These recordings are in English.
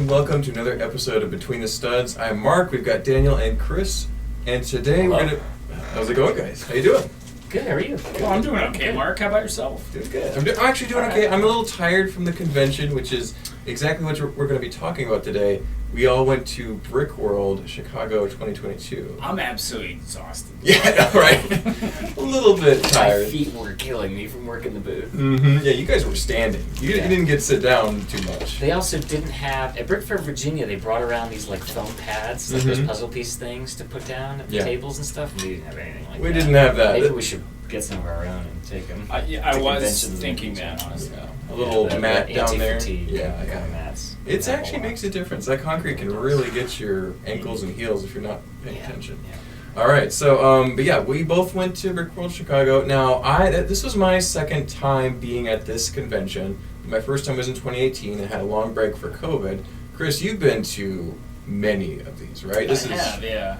and welcome to another episode of Between the Studs. I'm Mark, we've got Daniel and Chris, and today Hello. we're going to... How's it going, guys? How you doing? Good, how are you? Well, I'm doing okay, Mark. How about yourself? Doing good. I'm actually doing okay. I'm a little tired from the convention, which is exactly what we're going to be talking about today. We all went to Brickworld, Chicago 2022. I'm absolutely exhausted. Yeah, right? A little bit tired. My feet were killing me from working the booth. Mm-hmm. Yeah, you guys were standing. You didn't get to sit down too much. They also didn't have, at Brick Fair, Virginia, they brought around these like foam pads, like those puzzle piece things to put down at the tables and stuff. We didn't have anything like that. We didn't have that. Maybe we should get some of our own and take them. I was thinking that, honestly. Yeah. A little mat down there. Yeah, Yeah. mats. It actually makes a difference. That concrete can really get your ankles and heels if you're not paying attention. Yeah. All right, so but yeah, we both went to Brickworld Chicago. Now, this was my second time being at this convention. My first time was in 2018 and had a long break for COVID. Chris, you've been to many of these, right? I have, yeah.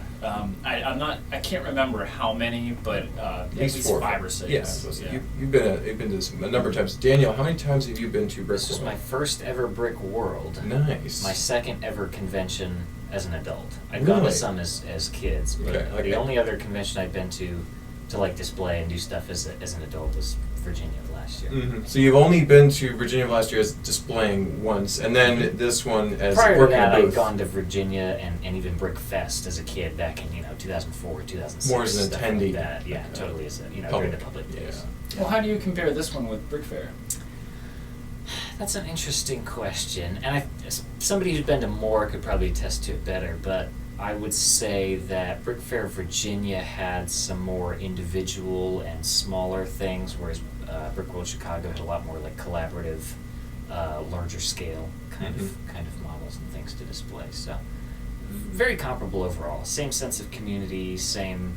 I can't remember how many, but at least 5 or 6. Yeah, you've been to this a number of times. Daniel, how many times have you been to Brickworld? This was my first ever Brickworld. Nice. My second ever convention as an adult. I'd gone to some as kids, but the only other convention I'd been to like display and do stuff as an adult was Virginia last year. Mm-hmm. So you've only been to Virginia last year as displaying once, and then this one as prior working to that, a booth. I'd gone to Virginia and even Brickfest as a kid back in 2004, 2006. More as an stuff attendee. Like that. Yeah, totally as a during the public days. Well, how do you compare this one with Brick Fair? That's an interesting question, and somebody who's been to more could probably attest to it better, but I would say that Brick Fair Virginia had some more individual and smaller things, whereas Brickworld Chicago had a lot more like collaborative, larger scale kind of models and things to display. So very comparable overall. Same sense of community, same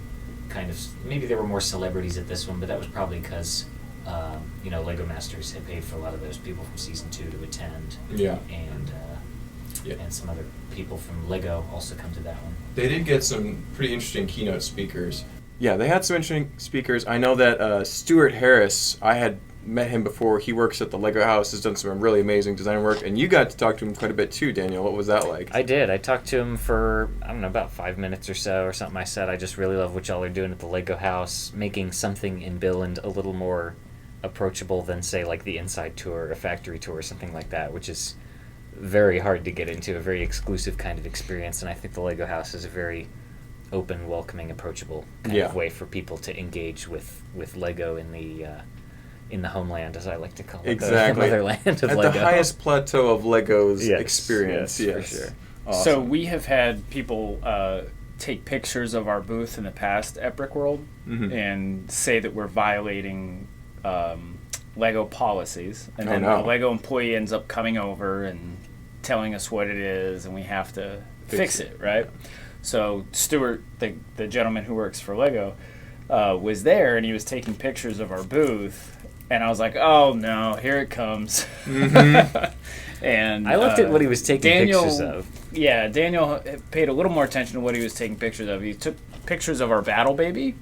kind of. Maybe there were more celebrities at this one, but that was probably because Lego Masters had paid for a lot of those people from season 2 to attend. Yeah. And some other people from Lego also come to that one. They did get some pretty interesting keynote speakers. Yeah, they had some interesting speakers. I know that Stuart Harris, I had met him before. He works at the Lego House, has done some really amazing design work, and you got to talk to him quite a bit too, Daniel. What was that like? I did. I talked to him for, about 5 minutes or so or something. I said, I just really love what y'all are doing at the Lego House, making something in Billund a little more approachable than, say, like the inside tour, a factory tour or something like that, which is very hard to get into, a very exclusive kind of experience, and I think the Lego House is a very open, welcoming, approachable kind of way for people to engage with Lego in the homeland, as I like to call it, the motherland of Lego. At the highest plateau of Lego's experience, yes. For sure. Awesome. So we have had people take pictures of our booth in the past at Brickworld and say that we're violating Lego policies, and then a Lego employee ends up coming over and telling us what it is, and we have to fix it, right? So Stuart, the gentleman who works for Lego, was there, and he was taking pictures of our booth, and I was like, oh no, here it comes. And I looked at what he was taking pictures of. Yeah, Daniel paid a little more attention to what he was taking pictures of. He took pictures of our Battle Baby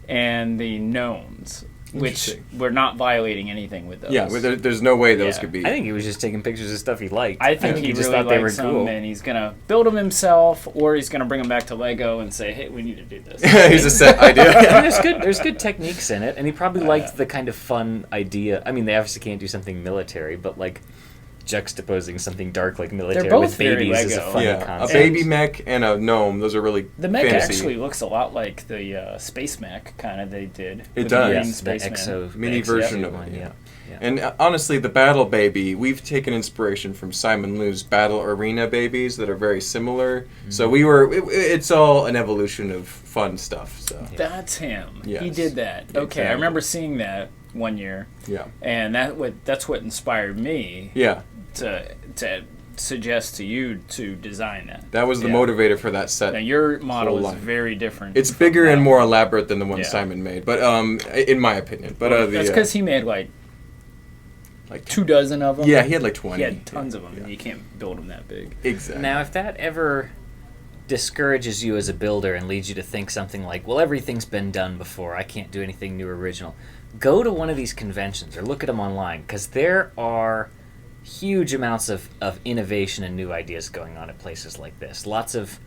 and the gnomes, which we're not violating anything with those. Yeah, there's no way those could be. I think he was just taking pictures of stuff he liked. I think he just really thought they were likes cool. them, and he's going to build them himself, or he's going to bring them back to Lego and say, hey, we need to do this. He's a set idea. There's good techniques in it, and he probably liked the kind of fun idea. I mean, they obviously can't do something military, but like juxtaposing something dark like military with babies is a funny concept. A baby mech and a gnome, those are really The mech fantasy. actually looks a lot like the space mech kind of they did. It does. The The space exo mini version of it. Yeah. And honestly, the Battle Baby, we've taken inspiration from Simon Liu's Battle Arena babies that are very similar. So it's all an evolution of fun stuff. So That's him. Yes. He did that. Okay, Exactly. I remember seeing that one year. Yeah. And that's what inspired me. Yeah. To suggest to you to design that. That was the motivator for that set. Now your model is line. very different. It's bigger and more elaborate than the one Simon made, but in my opinion. But that's because he made like 2 dozen of them. Yeah, he had like 20. He had tons of them. Yeah. You can't build them that big. Exactly. Now, if that ever discourages you as a builder and leads you to think something like, well, everything's been done before, I can't do anything new or original, go to one of these conventions or look at them online, because there are huge amounts of innovation and new ideas going on at places like this. Lots of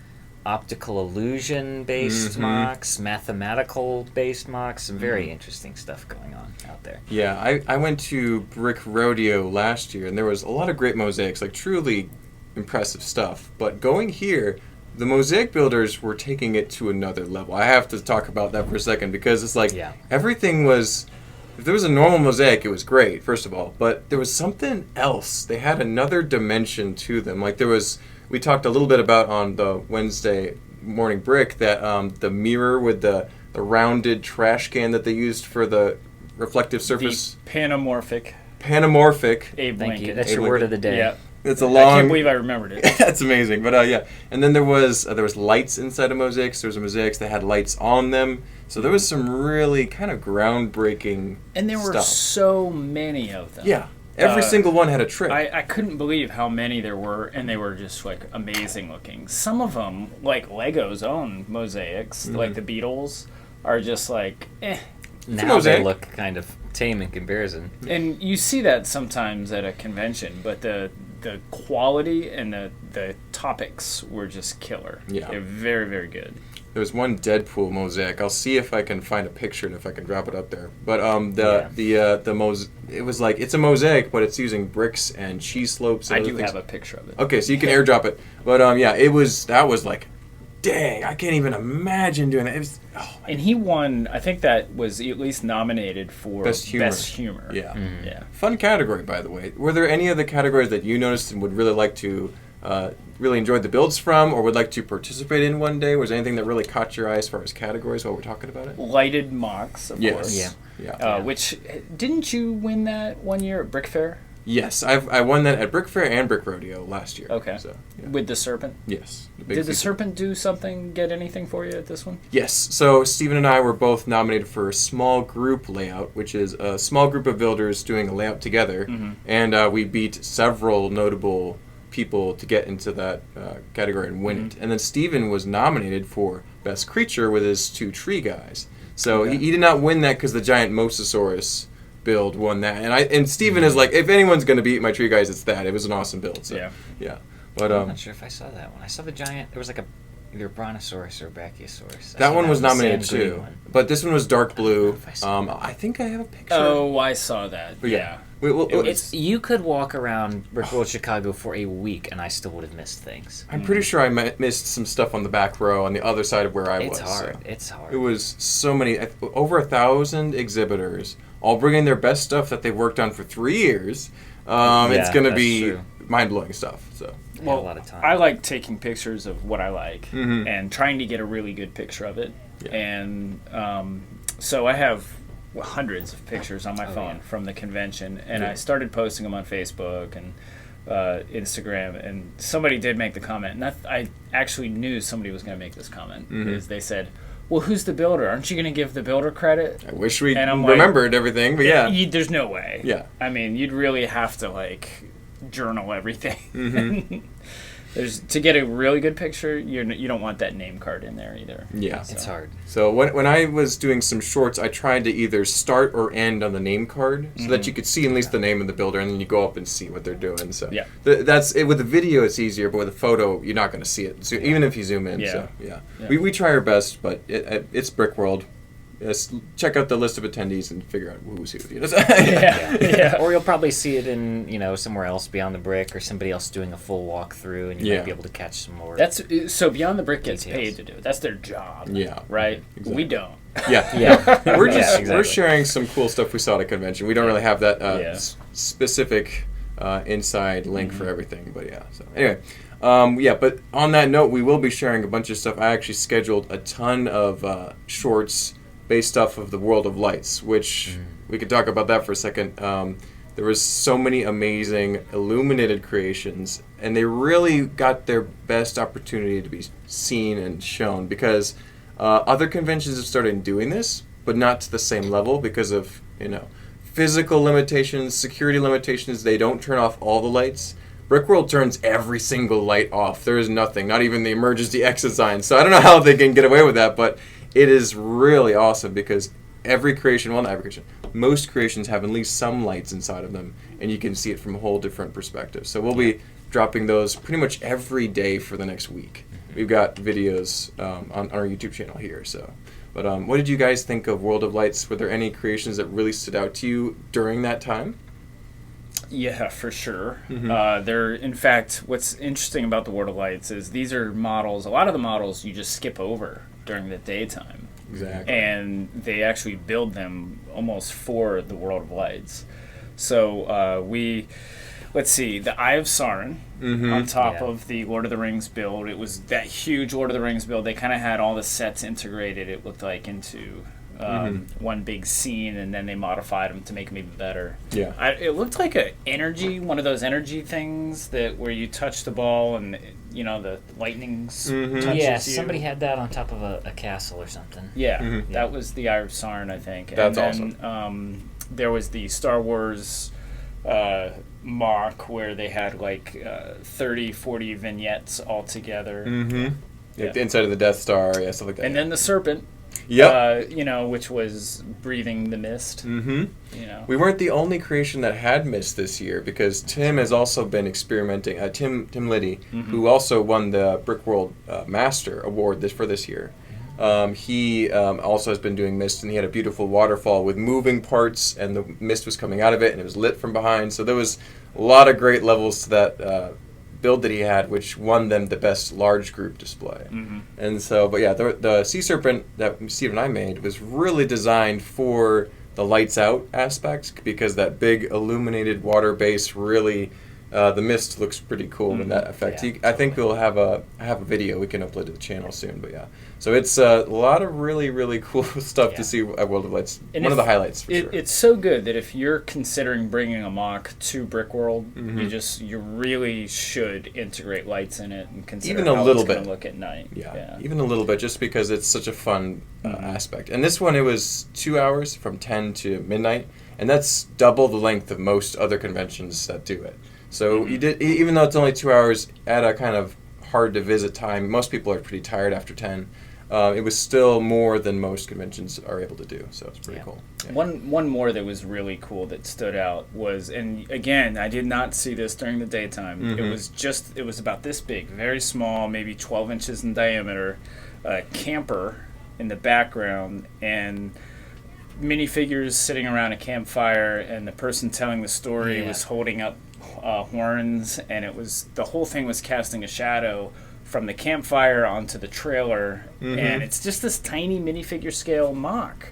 optical illusion-based mocks, mathematical-based mocks, some very interesting stuff going on out there. Yeah, I went to Brick Rodeo last year, and there was a lot of great mosaics, like truly impressive stuff. But going here, the mosaic builders were taking it to another level. I have to talk about that for a second, because it's like everything was... If there was a normal mosaic, it was great, first of all. But there was something else. They had another dimension to them. Like there was... We talked a little bit about on the Wednesday morning brick that the mirror with the rounded trash can that they used for the reflective surface. The panamorphic. Abe Thank you. Lincoln. That's Abe your word Lincoln. of the day. Yeah. It's a long... I can't believe I remembered it. That's amazing. But yeah. And then there was lights inside of mosaics. There was mosaics that had lights on them. So there was some really kind of groundbreaking And there were stuff. so many of them. Yeah. Every single one had a trick. I couldn't believe how many there were, and they were just like amazing looking. Some of them, like Lego's own mosaics, like the Beatles, are just like, eh. Now they look kind of tame in comparison. And you see that sometimes at a convention, but the quality and the topics were just killer. Yeah. They're very, very good. There was one Deadpool mosaic. I'll see if I can find a picture and if I can drop it up there. But it was like, it's a mosaic, but it's using bricks and cheese slopes. And I do things. have a picture of it. Okay, so you can airdrop it. But that was like, dang, I can't even imagine doing that. It was, and he won, I think that was at least nominated for Best Humor. Yeah. Mm-hmm. Yeah. Fun category, by the way. Were there any other categories that you noticed and would really like to, really enjoyed the builds from, or would like to participate in one day? Was there anything that really caught your eye as far as categories while we're talking about it? Lighted mocks, of course. Yeah. Which, didn't you win that one year at Brick Fair? Yes, I won that at Brick Fair and Brick Rodeo last year. Okay. So, yeah. With the Serpent? Yes. Did the Serpent do something, get anything for you at this one? Yes. So Stephen and I were both nominated for a small group layout, which is a small group of builders doing a layout together. And we beat several notable people to get into that category and win it. And then Stephen was nominated for Best Creature with his two tree guys. So he did not win that because the giant Mosasaurus build won that. And Stephen is like, if anyone's going to beat my tree guys, it's that. It was an awesome build. So, yeah. But I'm not sure if I saw that one. I saw the giant. There was like either a Brontosaurus or a Brachiosaurus. That one was nominated sand green too. one. But this one was dark blue. I I think I have a picture. Oh, I saw that. But yeah. You could walk around Brickworld Chicago for a week, and I still would have missed things. I'm pretty sure I missed some stuff on the back row on the other side of where I was. It's hard. It was so many, over 1,000 exhibitors, all bringing their best stuff that they've worked on for 3 years. It's going to be mind-blowing stuff. So. Well, a lot of time. I like taking pictures of what I like and trying to get a really good picture of it. Yeah. And so I have hundreds of pictures on my phone from the convention, and I started posting them on Facebook and Instagram, and somebody did make the comment, and I actually knew somebody was going to make this comment, is they said, well, who's the builder? Aren't you going to give the builder credit? I wish we remembered everything, but yeah. There's no way. Yeah. I mean, you'd really have to, journal everything. To get a really good picture, you don't want that name card in there either. Yeah. So. It's hard. So when I was doing some shorts, I tried to either start or end on the name card so that you could see at least the name of the builder, and then you go up and see what they're doing. So that's it. With the video, it's easier, but with a photo, you're not going to see it. So even if you zoom in. So we try our best, but it's Brickworld. Check out the list of attendees and figure out who's who. Or you'll probably see it in somewhere else beyond the brick, or somebody else doing a full walkthrough, and you might be able to catch some more. So Beyond the Brick gets details. paid to do it. That's their job. Yeah. Right. Exactly. We don't. Yeah. We're sharing some cool stuff we saw at a convention. We don't really have that specific inside link for everything, but yeah. So anyway. But on that note, we will be sharing a bunch of stuff. I actually scheduled a ton of shorts based off of the World of Lights, which we could talk about that for a second. There was so many amazing illuminated creations, and they really got their best opportunity to be seen and shown, because other conventions have started doing this, but not to the same level because of physical limitations, security limitations. They don't turn off all the lights. Brickworld turns every single light off. There is nothing, not even the emergency exit sign. So I don't know how they can get away with that, but it is really awesome because every creation, well, not every creation, most creations have at least some lights inside of them, and you can see it from a whole different perspective. So we'll be dropping those pretty much every day for the next week. We've got videos on our YouTube channel here. So, but what did you guys think of World of Lights? Were there any creations that really stood out to you during that time? Yeah, for sure. They're, in fact, what's interesting about the World of Lights is these are models. A lot of the models you just skip over during the daytime. Exactly. And they actually build them almost for the World of Lights. So let's see, the Eye of Sauron on top of the Lord of the Rings build. It was that huge Lord of the Rings build. They kind of had all the sets integrated, it looked like, into one big scene, and then they modified them to make them even better. Yeah. It looked like one of those energy things that where you touch the ball and the lightning touches Yeah, you. somebody had that on top of a castle or something. Yeah, that was the Eye of Sauron, I think. That's and then, there was the Star Wars mock where they had like 30, 40 vignettes all together. Yeah. The inside of the Death Star, stuff like that. And then the serpent. Yep. Which was breathing the mist. We weren't the only creation that had mist this year, because Tim has also been experimenting. Tim Liddy, who also won the Brickworld Master Award for this year. He also has been doing mist, and he had a beautiful waterfall with moving parts, and the mist was coming out of it, and it was lit from behind. So there was a lot of great levels to that build that he had, which won them the best large group display. And so, but yeah, the Sea Serpent that Steve and I made was really designed for the lights out aspect, because that big illuminated water base really, the mist looks pretty cool with that effect. Yeah, I think we'll have a video we can upload to the channel soon, but yeah. So it's a lot of really, really cool stuff to see at World of Lights. And one of the highlights, for sure. It's so good that if you're considering bringing a mock to Brickworld, you really should integrate lights in it and consider even a how little it's bit going to look at night. Yeah, even a little bit, just because it's such a fun aspect. And this one, it was 2 hours from 10 to midnight, and that's double the length of most other conventions that do it. So you did, even though it's only 2 hours at a kind of hard to visit time, most people are pretty tired after 10. It was still more than most conventions are able to do, so it's pretty cool. Yeah. One more that was really cool that stood out was, and again, I did not see this during the daytime. It was about this big, very small, maybe 12 inches in diameter, camper in the background, and minifigures sitting around a campfire, and the person telling the story was holding up horns, and the whole thing was casting a shadow from the campfire onto the trailer, and it's just this tiny minifigure scale mock.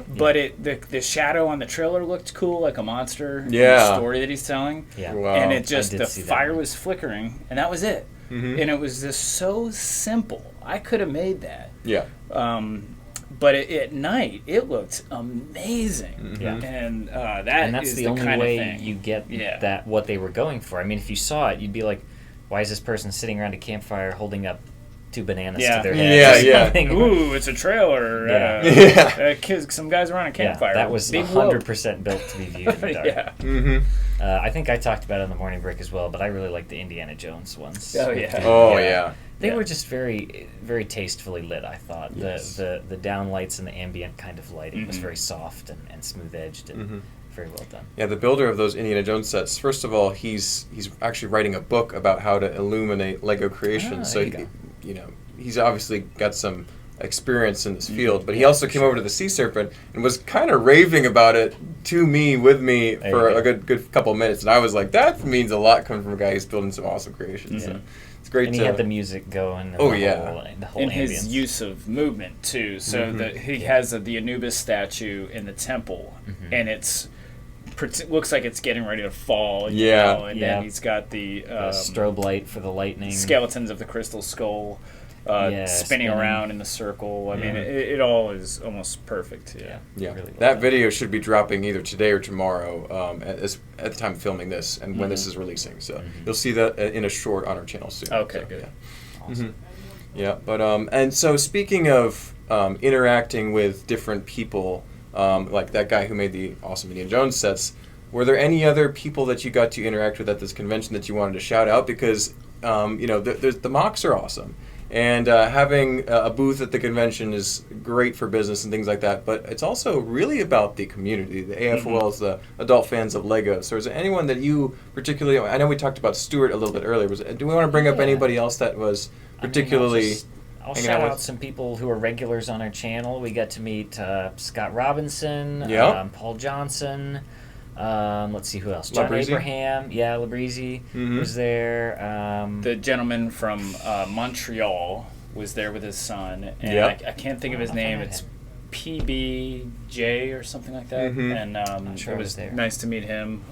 But the shadow on the trailer looked cool, like a monster in the story that he's telling. Wow. And it just, the fire was flickering, and that was it. And it was just so simple. I could have made that. But at night, it looked amazing. And that's is the only kind way of thing. you get that what they were going for. I mean, if you saw it, you'd be like, why is this person sitting around a campfire holding up 2 bananas to their head? Ooh, it's a trailer. Some guys are on a campfire. That was 100% built to be viewed in the dark. I think I talked about it on the Morning Break as well, but I really like the Indiana Jones ones. They were just very, very tastefully lit, I thought. The down lights and the ambient kind of lighting was very soft and smooth-edged and very well done. Yeah, the builder of those Indiana Jones sets, first of all, he's actually writing a book about how to illuminate Lego creations. So, he's obviously got some experience in this field, but he also came over to the Sea Serpent and was kind of raving about it with me for a good couple of minutes, and I was like, that means a lot coming from a guy who's building some awesome creations. So it's great. And he had the music going. And the whole and ambience. His use of movement too. So that he has the Anubis statue in the temple, and looks like it's getting ready to fall. Then he's got the strobe light for the lightning. Skeletons of the crystal skull. Spinning around in the circle. I mean, it all is almost perfect. Really well that video should be dropping either today or tomorrow at the time of filming this, and when this is releasing. So you'll see that in a short on our channel soon. Okay, so, good. Awesome. But and so speaking of interacting with different people, like that guy who made the awesome Indiana Jones sets, were there any other people that you got to interact with at this convention that you wanted to shout out? Because the mocks are awesome. And having a booth at the convention is great for business and things like that, but it's also really about the community, the AFOL is the adult fans of Lego. So is there anyone that you particularly, I know we talked about Stuart a little bit earlier, do we want to bring up anybody else that was particularly... I'll shout out some people who are regulars on our channel. We got to meet Scott Robinson, Paul Johnson, let's see who else. John Abraham, Labrizzi was there. The gentleman from Montreal was there with his son, and I can't think of his name. It's PBJ or something like that. And it was nice to meet him.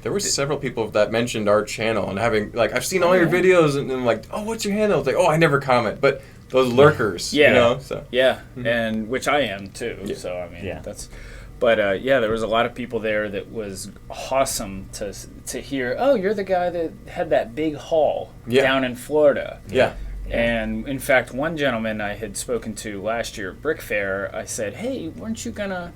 There were several people that mentioned our channel and having, like, I've seen all your videos and I'm like, oh, what's your handle? It's like, oh, I never comment. But those lurkers, you know? So. Yeah, and which I am too. Yeah. So, I mean, that's... But, there was a lot of people there that was awesome to hear, oh, you're the guy that had that big haul down in Florida. Yeah. And, in fact, one gentleman I had spoken to last year at Brick Fair, I said, hey, weren't you going to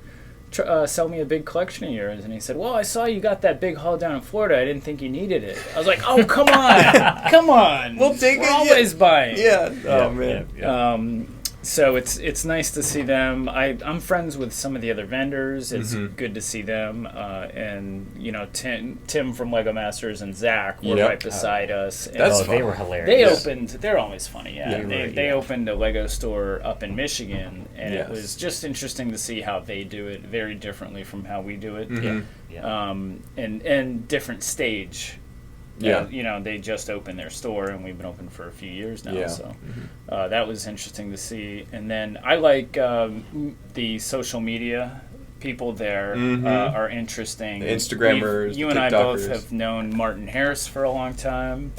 sell me a big collection of yours? And he said, well, I saw you got that big haul down in Florida. I didn't think you needed it. I was like, oh, come on. Come on. We'll take it. We're always buying. Yeah. Oh, man. So it's nice to see them. I'm friends with some of the other vendors. It's good to see them. And, you know, Tim from Lego Masters and Zach were right beside us. And That's fun. They were hilarious. They're always funny, They opened a Lego store up in Michigan, and it was just interesting to see how they do it very differently from how we do it. And different stage. You know, they just opened their store, and we've been open for a few years now. So that was interesting to see. And then I like the social media people there are interesting. The Instagrammers, you and I both have known Martin Harris for a long time.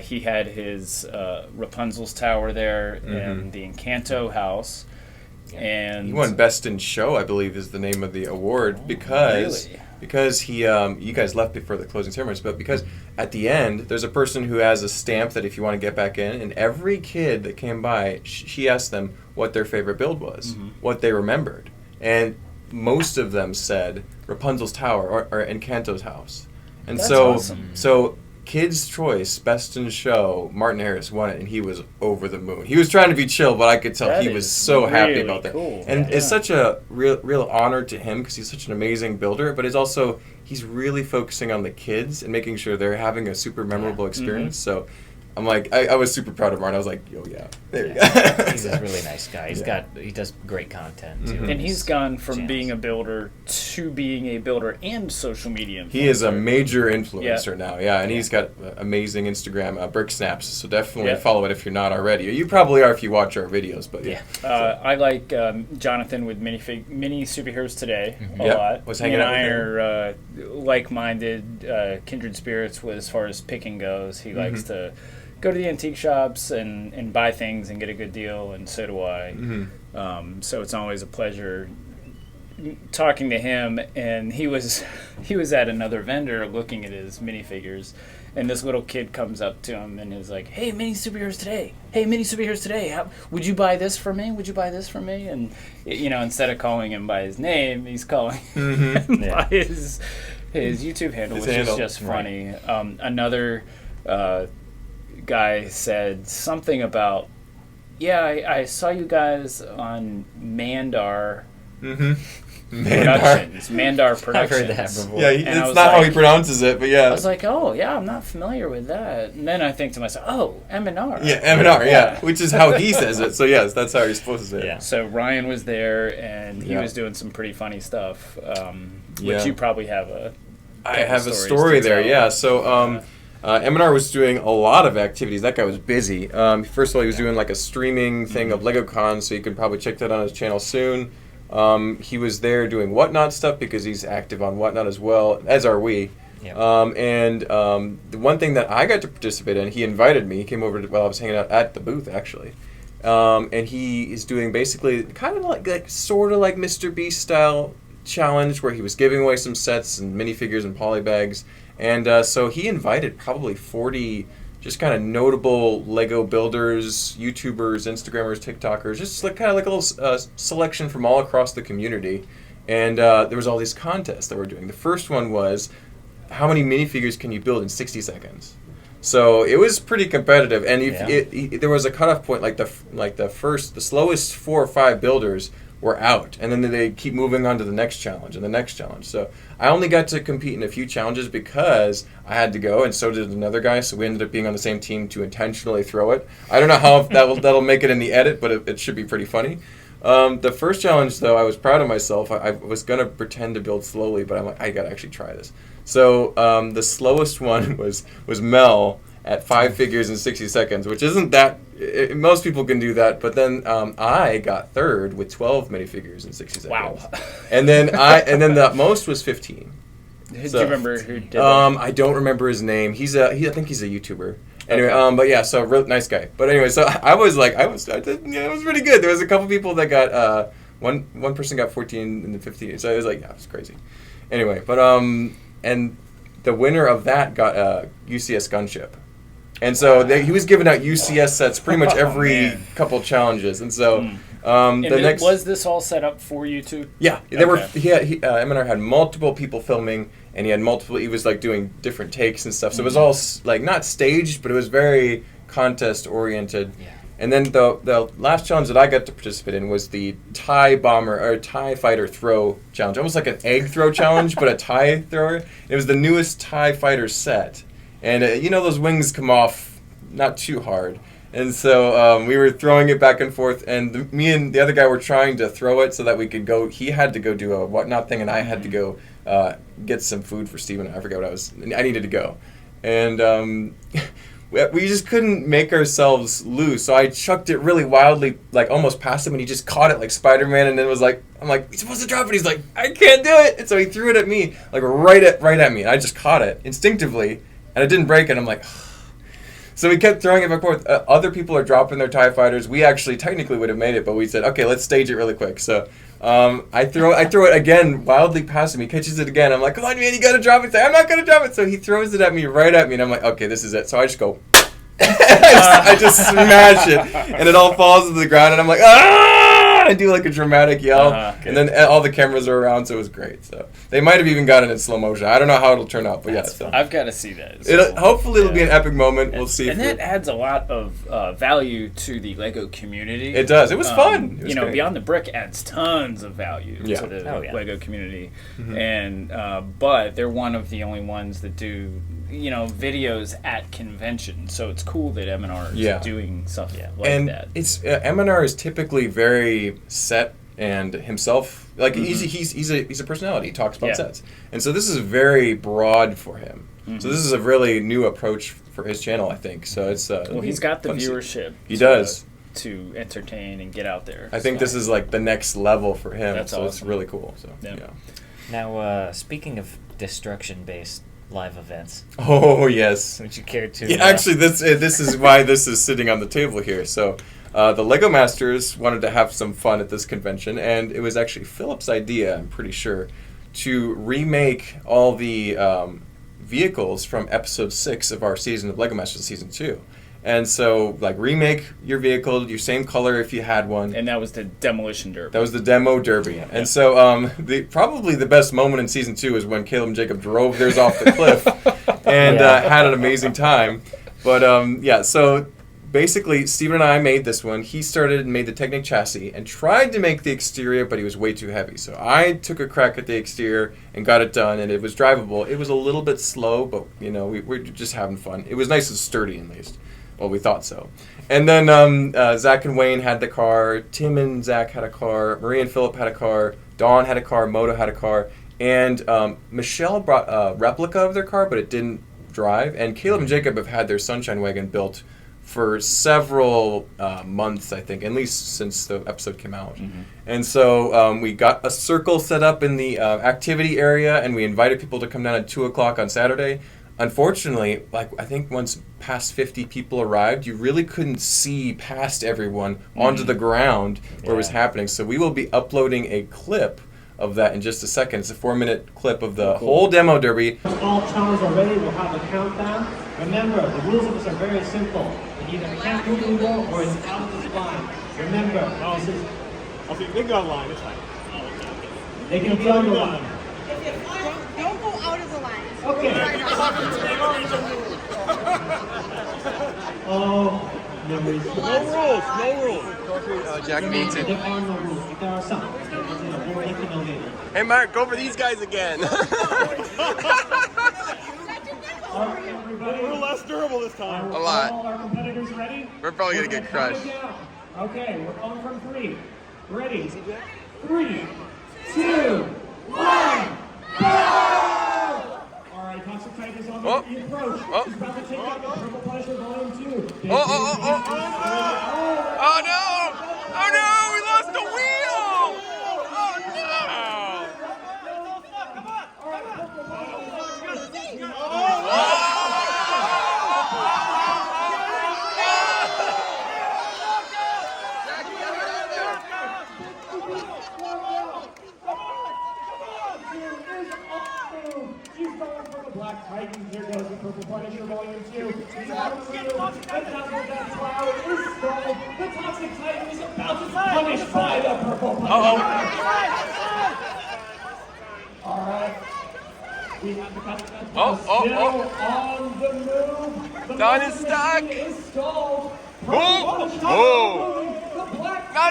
He had his Rapunzel's Tower there and the Encanto house. And he won Best in Show, I believe, is the name of the award because he you guys left before the closing ceremonies, but because at the end there's a person who has a stamp that if you want to get back in, and every kid that came by, she asked them what their favorite build was, what they remembered, and most of them said Rapunzel's Tower or Encanto's house. And That's so awesome. So Kids' Choice, Best in Show, Martin Harris won it, and he was over the moon. He was trying to be chill, but I could tell he was so happy about that. Cool. And it's such a real honor to him because he's such an amazing builder, but he's really focusing on the kids and making sure they're having a super memorable experience. So I'm like, I was super proud of Martin. I was like, yo, there you go. He's a really nice guy. He does great content too. And he's gone from being a builder to being a builder and social media influencer. He is a major influencer now, and he's got amazing Instagram, Brick Snaps, so definitely follow it if you're not already. You probably are if you watch our videos, but I like Jonathan with Mini Superheroes Today a lot. Was hanging out with him. Are like-minded, kindred spirits as far as picking goes. He likes to go to the antique shops and buy things and get a good deal, and so do I. So it's always a pleasure talking to him. And he was at another vendor looking at his minifigures, and this little kid comes up to him and is like, "Hey, Mini Superheroes Today! Hey, Mini Superheroes Today! Would you buy this for me? Would you buy this for me?" And you know, instead of calling him by his name, he's calling him by his YouTube handle, which is just funny. Another guy said something about, I saw you guys on Mandar Productions. Mandar Productions. I've heard that before. Yeah, it's not how he pronounces it, but I was like, I'm not familiar with that. And then I think to myself, M&R. Yeah, M&R, which is how he says it. So yes, that's how he's supposed to say it. Yeah. So Ryan was there, and he was doing some pretty funny stuff, which you probably have I have a story there, So M&R was doing a lot of activities. That guy was busy. First of all, he was doing like a streaming thing of LegoCon, so you can probably check that on his channel soon. He was there doing Whatnot stuff because he's active on Whatnot as well, as are we. The one thing that I got to participate in, he invited me. He came over while I was hanging out at the booth, actually. And he is doing basically kind of like sort of like Mr. Beast style challenge where he was giving away some sets and minifigures and polybags. And so he invited probably 40 just kind of notable Lego builders, YouTubers, Instagrammers, TikTokers, just like kind of like a little selection from all across the community. And there was all these contests that we're doing. The first one was, how many minifigures can you build in 60 seconds? So it was pretty competitive, and Yeah. there was a cutoff point, the slowest 4 or 5 builders were out, and then they keep moving on to the next challenge and the next challenge. So I only got to compete in a few challenges because I had to go, and so did another guy. So we ended up being on the same team to intentionally throw it. I don't know how that'll make it in the edit, but it should be pretty funny. The first challenge, though, I was proud of myself. I was gonna pretend to build slowly, but I'm like, I gotta actually try this. So the slowest one was Mel at 5 figures in 60 seconds, which isn't that. Most people can do that, but then I got third with 12 minifigures in 60 seconds. Wow. And then the most was 15. Do you remember who did that? I don't remember his name. I think he's a YouTuber. Anyway, Okay. but yeah, so real nice guy. But anyway, so it was pretty good. There was a couple people that got one person got 14 and then 15. So it was like, yeah, it was crazy. Anyway, but and the winner of that got a UCS gunship. And so he was giving out UCS sets pretty much every couple challenges. And so was this all set up for you two? Yeah, M&R had multiple people filming, and he was like doing different takes and stuff. So it was all like not staged, but it was very contest oriented. Yeah. And then the last challenge that I got to participate in was the TIE bomber or TIE fighter throw challenge, almost like an egg throw challenge, but a TIE thrower. It was the newest TIE fighter set, and those wings come off not too hard. And so we were throwing it back and forth, and me and the other guy were trying to throw it so that we could go. He had to go do a whatnot thing, and I had to go get some food for Steven. I forgot what I needed to go. And we just couldn't make ourselves lose. So I chucked it really wildly, like almost past him, and he just caught it like Spider-Man, and then was like, I'm like, he's supposed to drop it. He's like, I can't do it. And so he threw it at me, like right at me, and I just caught it instinctively, and it didn't break, and I'm like, so we kept throwing it back and forth. Other people are dropping their TIE fighters. We actually technically would have made it, but we said, okay, let's stage it really quick. So I throw it again, wildly past him. He catches it again. I'm like, come on, man, you got to drop it. I'm not going to drop it. So he throws it at me, and I'm like, okay, this is it. So I just go, I just smash it, and it all falls to the ground, and I'm like, ah! I do like a dramatic yell, and then all the cameras are around, so it was great. So they might have even got it in slow motion. I don't know how it'll turn out, but so I've got to see that. Hopefully it'll be an epic moment. We'll see. And that adds a lot of value to the Lego community. It does. It was fun. It was great. Beyond the Brick adds tons of value to the Lego community, and but they're one of the only ones that do videos at conventions. So it's cool that M&R is doing something like that. It's M&R is typically very set and himself, like he's a personality. He talks about sets, and so this is very broad for him. So this is a really new approach for his channel, I think. So it's he's got the viewership. He does to entertain and get out there. I think this is like the next level for him. That's so awesome. It's really cool. So Now, speaking of destruction-based live events. Oh yes. Would you care to? Yeah, actually, this is why this is sitting on the table here. So. The Lego Masters wanted to have some fun at this convention, and it was actually Philip's idea, I'm pretty sure, to remake all the vehicles from episode 6 of our season of Lego Masters Season 2. And so, remake your vehicle, your same color if you had one. And that was the Demolition Derby. That was the Demo Derby. And so, probably the best moment in Season 2 is when Caleb and Jacob drove theirs off the cliff and had an amazing time. But, so... Basically, Steven and I made this one. He started and made the Technic chassis and tried to make the exterior, but he was way too heavy. So I took a crack at the exterior and got it done, and it was drivable. It was a little bit slow, but, we're just having fun. It was nice and sturdy, at least. Well, we thought so. And then Zach and Wayne had the car. Tim and Zach had a car. Marie and Philip had a car. Dawn had a car. Moto had a car. And Michelle brought a replica of their car, but it didn't drive. And Caleb and Jacob have had their Sunshine Wagon built for several months, I think, at least since the episode came out. And so we got a circle set up in the activity area, and we invited people to come down at 2 o'clock on Saturday. Unfortunately, I think once past 50 people arrived, you really couldn't see past everyone onto the ground where it was happening. So we will be uploading a clip of that in just a second. It's a 4-minute clip of the whole Demo Derby. All challenges are ready. We'll have a countdown. Remember, the rules of this are very simple. Either can't move the wall or it's out of this line. Remember, this is... Okay, they go online, it's fine. They can be on the line. If Don't go out of the lines. Okay. Oh, memories. No rules. Jack means it. There are no rules, but there are some. We'll let you know later. Hey, Mark, go for these guys again. All right, everybody. We're less durable this time. A lot. All our competitors ready? We're probably gonna get crushed. Okay, we're on from 3. Ready? 3, 2, 1, go! All right, Toxic Titan is on the approach. She's about to take out the Purple Pleasure Volume 2. Oh no! Oh no! We lost the wheel! Oh no! She's going for the Black Titan. Here goes the Purple Punisher Volume 2. He's out through. The Dazzle Cloud is stalled. The Toxic Titan is about to be punished by the Purple Punisher. All right. We have the Toxic Titan still on the move. The Don is stuck. Is stalled. Oh! The Black No!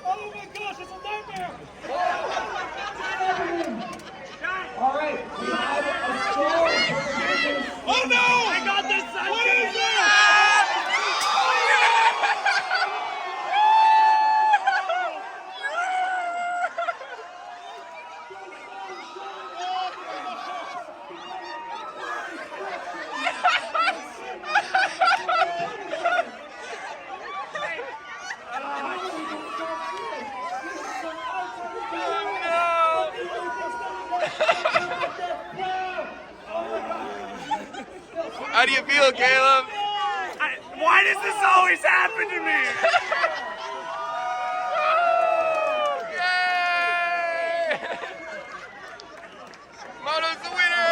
Oh my gosh, it's a nightmare! All right, we have a score. Oh no! I got this! What is this? How do you feel, Caleb? Why does this always happen to me? Yay! Moto's the winner!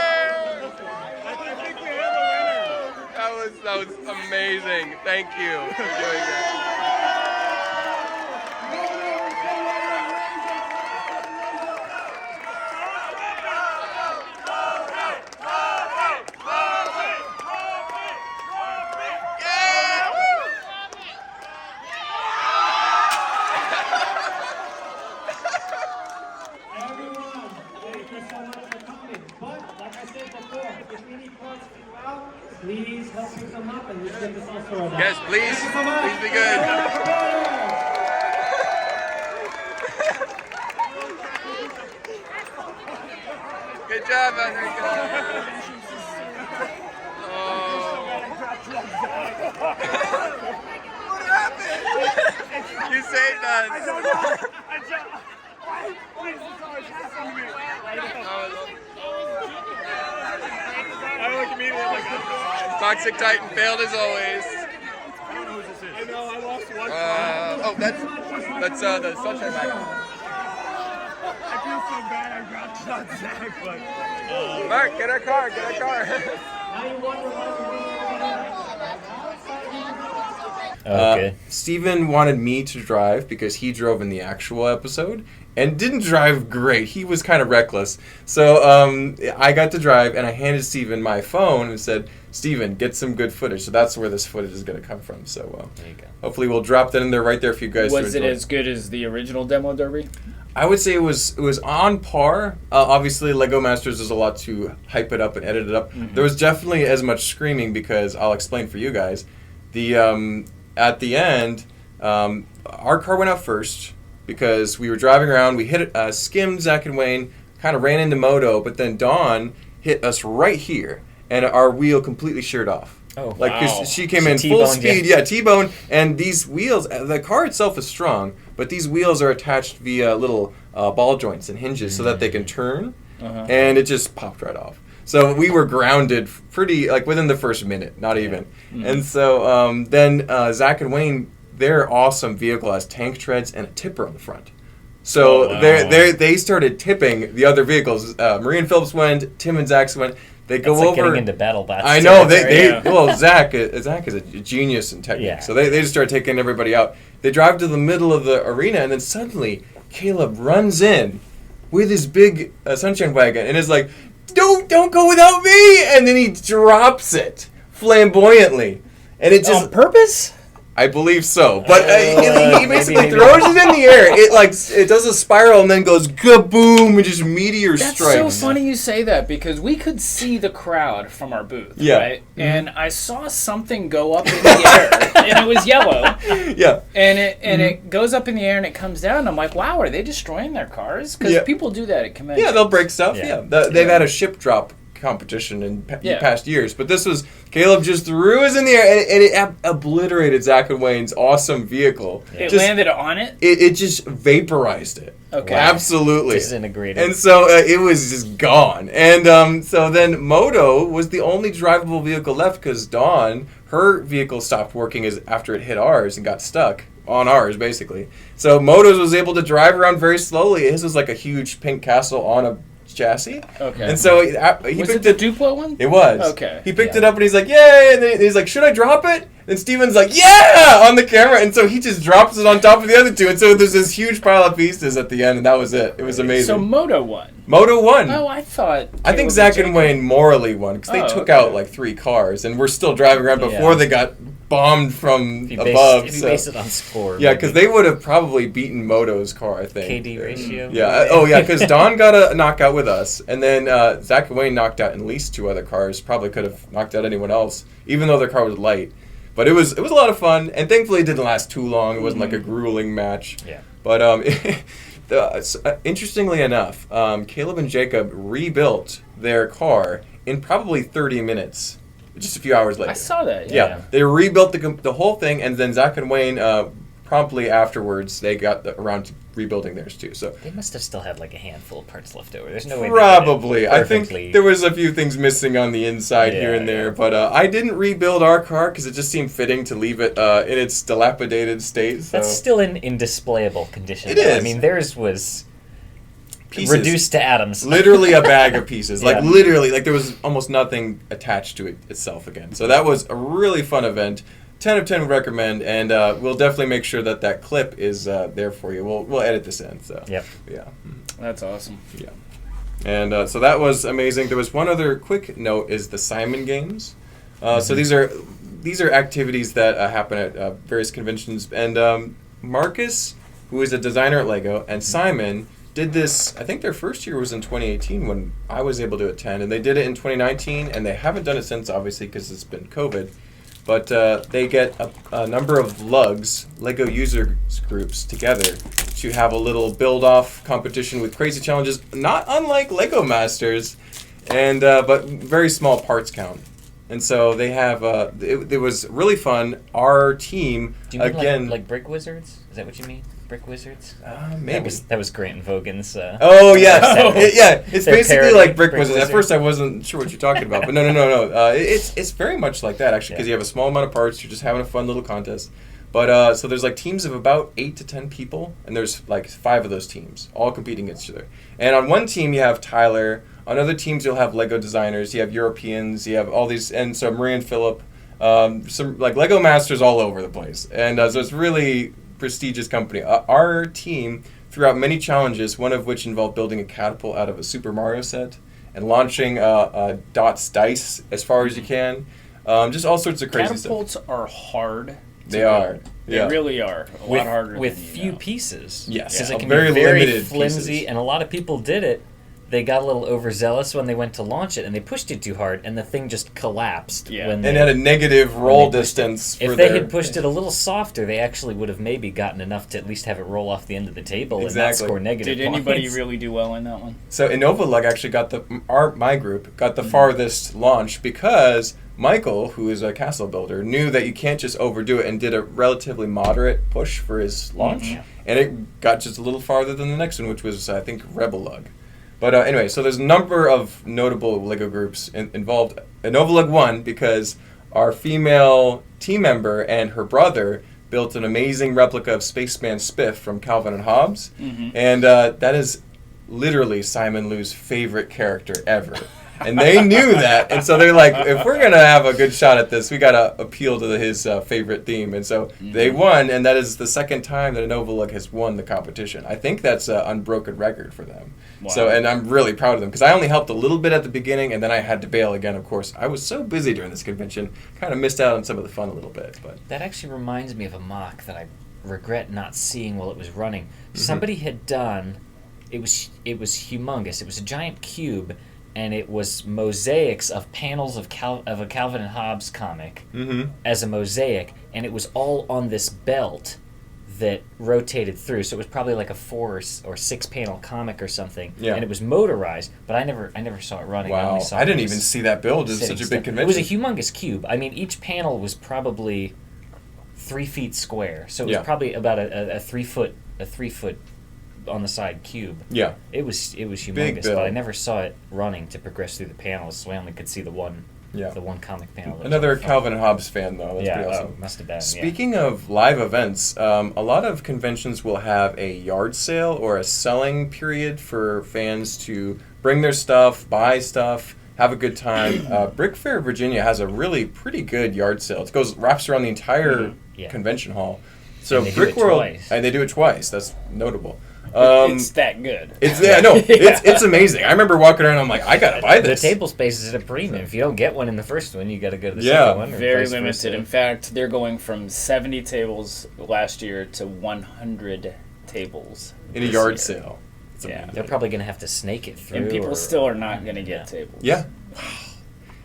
I think we have a winner. That was amazing. Thank you for doing that. Everyone, thank you so much for coming. But, like I said before, if any parts fell out, please help pick them up and let's get this all sorted out. Yes, please. Thank you so much. Please be good. Good job, Enrico. What happened? You saved us. I don't know. Why is this always happening to me? I look immediately like Toxic Titan failed as always. I don't know who this is. I know, I lost one. That's the Sunshine Bag. I feel so bad I dropped on Zach, but Mark, get our car, get our car. Now you wonder Okay. Steven wanted me to drive because he drove in the actual episode and didn't drive great. He was kind of reckless. So I got to drive and I handed Steven my phone and said, Steven, get some good footage. So that's where this footage is going to come from. So There you go. hopefully we'll drop that in there right there for you guys Was to it enjoy. as good as the original Demo Derby? I would say it was on par. Obviously, Lego Masters is a lot to hype it up and edit it up. Mm-hmm. There was definitely as much screaming because I'll explain for you guys. The at the end, our car went out first because we were driving around. We hit skimmed Zach and Wayne, kind of ran into Moto, but then Dawn hit us right here, and our wheel completely sheared off. Oh, Like, 'cause wow. she came She in full T-boned speed, you. yeah, T-bone, and these wheels, the car itself is strong, but these wheels are attached via little ball joints and hinges so that they can turn, and it just popped right off. So we were grounded pretty, like, within the first minute, not even. And so then Zach and Wayne, their awesome vehicle has tank treads and a tipper on the front. So wow. they started tipping the other vehicles. Marie and Phillips went. Tim and Zach went. They go It's like over. getting into battle bats. I know territory. well Zach is a genius in technique. Yeah. So they just start taking everybody out. They drive to the middle of the arena, and then suddenly Caleb runs in with his big sunshine wagon and is like, don't go without me, and then he drops it flamboyantly, and it just On purpose? I believe so, but he basically maybe throws it in the air. It does a spiral and then goes kaboom and just meteor That's strikes. so funny you say that because we could see the crowd from our booth, Yeah. right? And I saw something go up in the air, and it was yellow. Yeah. And it goes up in the air and it comes down. And I'm like, wow, are they destroying their cars? Because Yeah. people do that at conventions. Yeah, they'll break stuff. Yeah. Yeah, they've had a ship drop competition in Yeah. past years, but this was Caleb just threw his in the air and it obliterated Zach and Wayne's awesome vehicle. It Just- landed on it. It just vaporized it. Okay. Absolutely. Disintegrated. And so it was just gone. And so then Moto was the only drivable vehicle left because Dawn, her vehicle stopped working after it hit ours and got stuck on ours, basically. So Moto's was able to drive around very slowly. His was like a huge pink castle on a chassis. Okay. And so he Was picked it the Duplo one? It was. Okay. He picked Yeah. it up and he's like, yay! And then he's like, should I drop it? And Steven's like, yeah! On the camera. And so he just drops it on top of the other two. And so there's this huge pile of pieces at the end, and that was it. It was amazing. So Moto won. Moto won. Oh, I thought. I think Caleb Zach and Jacob- Wayne morally won because they Oh, took okay. out like 3 cars, and we're still driving around before Yeah. they got bombed from If you above. base so- it on score. yeah, because they would have probably beaten Moto's car, I think. KD ratio. Yeah. Oh, yeah. Because Don got a knockout with us, and then Zach and Wayne knocked out at least 2 other cars. Probably could have knocked out anyone else, even though their car was light. But it was a lot of fun, and thankfully it didn't last too long. It wasn't like a grueling match. Yeah. But interestingly enough, Caleb and Jacob rebuilt their car in probably 30 minutes, just a few hours later. I saw that. Yeah, they rebuilt the whole thing, and then Zach and Wayne promptly afterwards they got around to rebuilding theirs too. So They must have still had like a handful of parts left over. There's no way. probably, They I did it think perfectly. there was a few things missing on the inside here Yeah, and there, yeah. but I didn't rebuild our car because it just seemed fitting to leave it in its dilapidated state. So That's still in displayable condition. It though. I is. mean, theirs was pieces. reduced to atoms. Literally a bag of pieces. Like Yeah. literally, like there was almost nothing attached to it itself again. So that was a really fun event. 10 of 10 would recommend, and we'll definitely make sure that clip is there for you. We'll edit this in. So Yep. yeah, That's awesome. yeah. And so that was amazing. There was one other quick note: is the Simon Games. So these are activities that happen at various conventions, and Marcus, who is a designer at Lego, and Simon did this. I think their first year was in 2018 when I was able to attend, and they did it in 2019, and they haven't done it since, obviously, because it's been COVID. But they get a number of lugs, Lego user groups, together to have a little build-off competition with crazy challenges, not unlike Lego Masters, and but very small parts count. And so they have. It was really fun. Our team Do you mean again. like Brick Wizards? Is that what you mean? Brick Wizards? Maybe. That was Grant and Vogan's. Oh yes, Oh. yeah. It's Their basically parody, like Brick Brick Wizards. At Wizard. first, I wasn't sure what you're talking about, but no. It's very much like that actually, because Yeah. you have a small amount of parts. You're just having a fun little contest. But so there's like teams of about 8 to 10 people, and there's like 5 of those teams all competing against each other. And on one team you have Tyler. On other teams you'll have Lego designers. You have Europeans. You have all these, and so Marie and Philip. Some like Lego Masters all over the place, and so it's really prestigious company. Our team threw out many challenges, one of which involved building a catapult out of a Super Mario set and launching Dot's dice as far as you can. Just all sorts of crazy Catapults stuff. are hard. to They are. build. Yeah. They really are. A lot harder with than you few know. pieces. Yes. because Yeah. it can Very be very limited flimsy, pieces. and a lot of people did it. They got a little overzealous when they went to launch it, and they pushed it too hard, and the thing just collapsed. Yeah. When And they, had a negative roll they pushed it. distance for if they their. had pushed it a little softer, they actually would have maybe gotten enough to at least have it roll off the end of the table and Exactly. not score negative Did anybody points. really do well in that one? So Innovalug actually got my group got the farthest launch because Michael, who is a castle builder, knew that you can't just overdo it and did a relatively moderate push for his launch, and it got just a little farther than the next one, which was I think Rebel Lug. But anyway, so there's a number of notable Lego groups involved. Innovalug won because our female team member and her brother built an amazing replica of Spaceman Spiff from Calvin and Hobbes, Mm-hmm. and that is literally Simon Liu's favorite character ever. And they knew that, and so they're like, if we're going to have a good shot at this, we got to appeal to his favorite theme. And so they won, and that is the second time that an Overlook has won the competition. I think that's an unbroken record for them. Wow. So, and I'm really proud of them, because I only helped a little bit at the beginning, and then I had to bail again, of course. I was so busy during this convention, kind of missed out on some of the fun a little bit. But That actually reminds me of a mock that I regret not seeing while it was running. Mm-hmm. Somebody had done, it was humongous. It was a giant cube, and it was mosaics of panels of a Calvin and Hobbes comic as a mosaic, and it was all on this belt that rotated through. So it was probably like a 4 or 6 panel comic or something, Yeah. and it was motorized. But I never saw it running. I wow, only saw I didn't it even see that build. It was sitting such a still. big convention. It was a humongous cube. I mean, each panel was probably 3 feet square, so it was Yeah. probably about a 3 foot on the side cube. Yeah. It was humongous, Big but I build. never saw it running to progress through the panels, so I only could see the one comic panel. that was Another on the front. Calvin and Hobbes fan, though. That's Yeah, pretty awesome. must have been. Speaking of live events, a lot of conventions will have a yard sale or a selling period for fans to bring their stuff, buy stuff, have a good time. Brick Fair, Virginia has a really pretty good yard sale. It wraps around the entire Yeah. convention hall. So And they do it Brickworld, twice. and they do it twice. That's notable. It's that good. It's amazing. I remember walking around. I'm like, I gotta buy this. The table space is at a premium. If you don't get one in the first one, you got to go to the Yeah. second one. or Very vice limited. versa. In fact, they're going from 70 tables last year to 100 tables In a this yard year. sale. Yeah. They're probably going to have to snake it through. And people or- still are not going to get tables. Yeah.